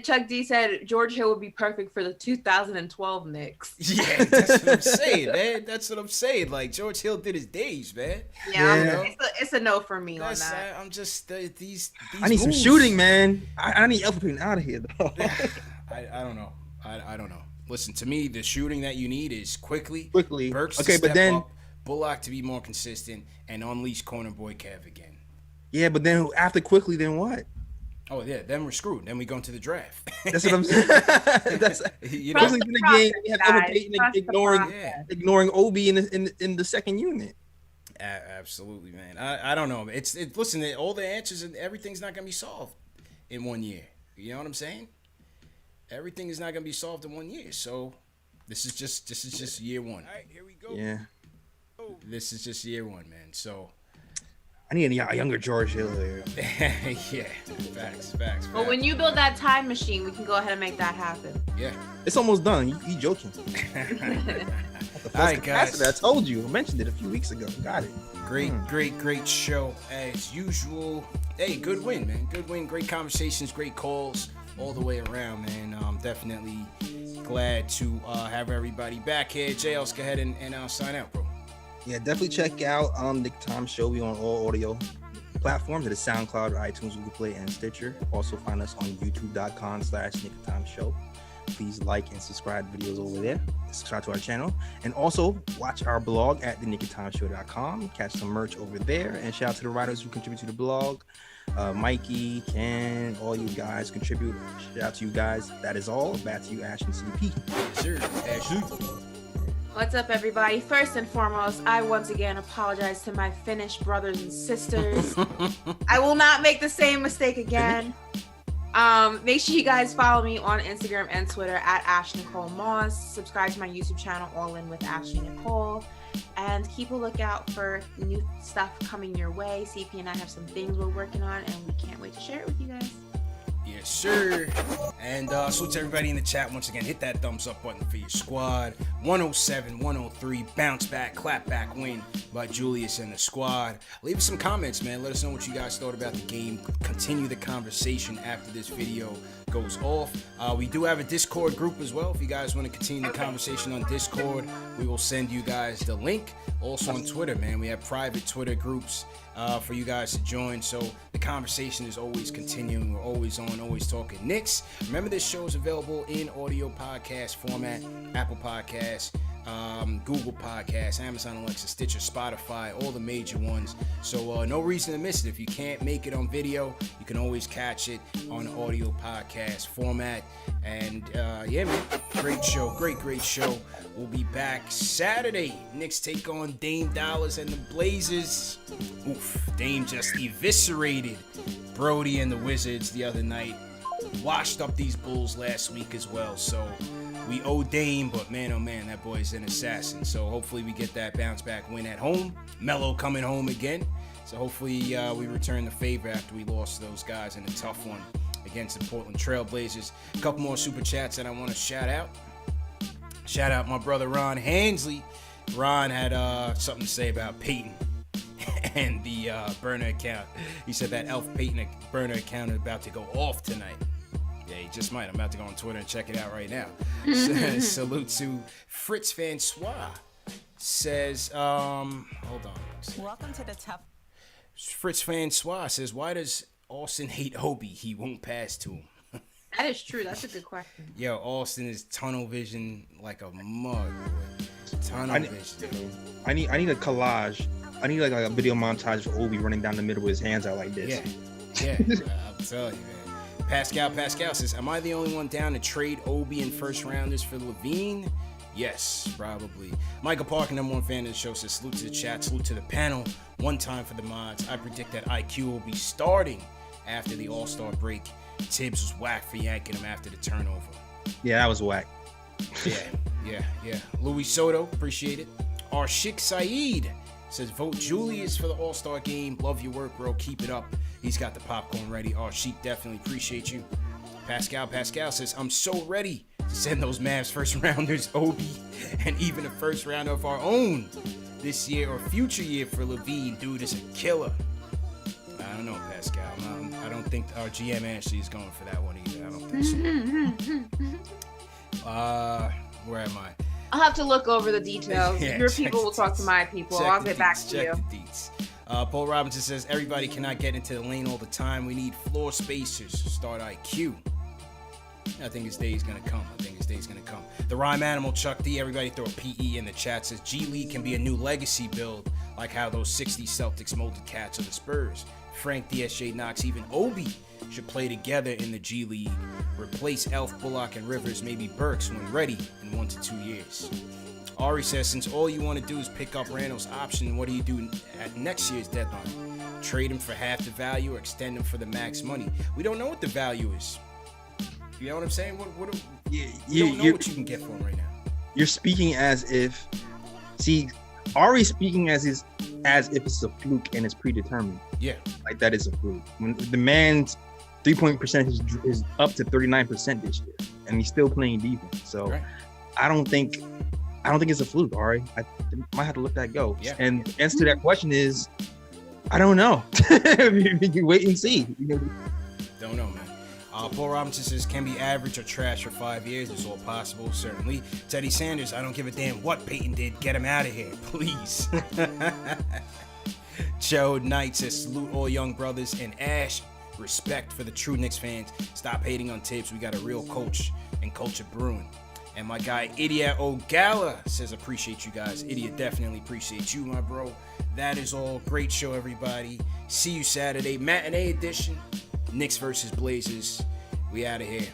Chuck D said George Hill would be perfect for the 2012 Knicks. Yeah, that's what I'm saying, man. That's what I'm saying. Like George Hill did his days, man. Yeah. It's a no for me on that. I'm just these I need some shooting, man. I need Elfrid Payton out of here, though. I don't know. I don't know. Listen, to me, the shooting that you need is quickly. Burks to step up, Bullock to be more consistent, and unleash corner boy Kev again. Yeah, but then after quickly, then what? Oh yeah, then we're screwed. Then we go into the draft. That's what I'm saying. That's you know, in the game, you have Elfrid Payton ignoring Obi in the second unit. Absolutely, man. I don't know. Listen, all the answers and everything's not gonna be solved in 1 year. You know what I'm saying? Everything is not going to be solved in 1 year. So this is just year 1. All right, here we go. Yeah. This is just year 1, man. So I need a younger George Hill here. Yeah. Facts. But when you build that time machine, we can go ahead and make that happen. Yeah. It's almost done. You joking. All right, guys. I told you. I mentioned it a few weeks ago. Got it. Great show as usual. Hey, good win, man. Good win. Great conversations. Great calls. All the way around, man. Definitely glad to have everybody back here. JL's go ahead and sign out, bro. Yeah, definitely check out Nick Time Show. We on all audio platforms. It is SoundCloud, iTunes, Google Play, and Stitcher. Also find us on youtube.com/Nick Time Show. Please like and subscribe to videos over there. Subscribe to our channel. And also watch our blog at thenickytimeshow.com. Catch some merch over there. And shout out to the writers who contribute to the blog. Mikey, Ken, all you guys contribute. Shout out to you guys. That is all. Back to you, Ash and CP. Yes, sir. Ashley. What's up, everybody? First and foremost, I once again apologize to my Finnish brothers and sisters. I will not make the same mistake again. Make sure you guys follow me on Instagram and Twitter at Ash Nicole Moss. Subscribe to my YouTube channel, All In with Ashley Nicole. And keep a lookout for new stuff coming your way. CP and I have some things we're working on, and we can't wait to share it with you guys. Yes, sir. And salute to everybody in the chat. Once again, hit that thumbs up button for your squad. 107-103, bounce back, clap back win by Julius and the squad. Leave us some comments, man. Let us know what you guys thought about the game. Continue the conversation after this video goes off. We do have a Discord group as well. If you guys want to continue the conversation on Discord, we will send you guys the link. Also on Twitter, man, we have private Twitter groups for you guys to join. So the conversation is always continuing. We're always on, always talking Knicks. Remember, this show is available in audio podcast format, Apple Podcasts, Google Podcasts, Amazon Alexa, Stitcher, Spotify, all the major ones. So no reason to miss it. If you can't make it on video, you can always catch it on audio podcast format. And yeah, man, great show, great show. We'll be back Saturday. Knicks take on Dame Dollars and the Blazers. Oof, Dame just eviscerated Brody and the Wizards the other night. Washed up these Bulls last week as well. So we owe Dame, but man, oh man, that boy's an assassin. So hopefully we get that bounce back win at home. Melo coming home again. So hopefully we return the favor after we lost those guys in a tough one against the Portland Trail Blazers. A couple more super chats that I want to shout out. Shout out my brother Ron Hansley. Ron had something to say about Peyton and the burner account. He said that Elf Peyton burner account is about to go off tonight. Yeah, he just might. I'm about to go on Twitter and check it out right now. Salute to Fritz Francois. Says, hold on. Welcome to the tough. Fritz Francois says, why does Austin hate Obi? He won't pass to him. That is true. That's a good question. Yo, Austin is tunnel vision like a mug. Tunnel vision. I need a collage. I need like a video montage of Obi running down the middle with his hands out like this. Yeah. I'm telling you, man. Pascal says, am I the only one down to trade Obi and first rounders for Levine? Yes, probably. Michael Parker, #1 fan of the show, says, salute to the chat, salute to the panel. One time for the mods. I predict that IQ will be starting after the All-Star break. Tibbs was whacked for yanking him after the turnover. Yeah, that was whack. Yeah. Louis Soto, appreciate it. Arshik Saeed says, vote Julius for the All-Star game. Love your work, bro. Keep it up. He's got the popcorn ready. Arshik, definitely appreciate you. Pascal says, I'm so ready to send those Mavs first rounders, Obi, and even a first rounder of our own this year or future year for Levine. Dude is a killer. I don't know, Pascal. I don't think our GM Ashley is going for that one either. I don't think so. Where am I? I'll have to look over the details. Yeah, Your people will talk to my people. I'll get back to you. Check the deets. Paul Robinson says, everybody cannot get into the lane all the time. We need floor spacers. Start IQ. I think his day is going to come. The Rhyme Animal, Chuck D, everybody throw a PE in the chat, says G League can be a new legacy build, like how those 60 Celtics molded cats of the Spurs. Frank DSJ Knox, even Obi should play together in the G League. Replace Elf, Bullock, and Rivers, maybe Burks when ready in 1 to 2 years. Ari says, since all you want to do is pick up Randall's option, what do you do at next year's deadline? Trade him for half the value or extend him for the max money? We don't know what the value is. You know what I'm saying? You don't know what you can get for him right now. You're speaking as if, Ari's speaking as if it's a fluke and it's predetermined. Yeah. Like that is a fluke. When the man's 3-point percentage is up to 39% this year, and he's still playing defense. So right. I don't think it's a fluke, Ari. I might have to let that go. Yeah. And the answer to that question is, I don't know. You wait and see. Don't know, man. Paul Robinson says, can be average or trash for 5 years. It's all possible, certainly. Teddy Sanders, I don't give a damn what Peyton did. Get him out of here, please. Joe Knight says, salute all young brothers. And Ash, respect for the true Knicks fans. Stop hating on Tibbs. We got a real coach and culture brewing. And my guy, Idiot O'Gala, says, appreciate you guys. Idiot, definitely appreciate you, my bro. That is all. Great show, everybody. See you Saturday. Matinee edition. Knicks versus Blazers. We out of here.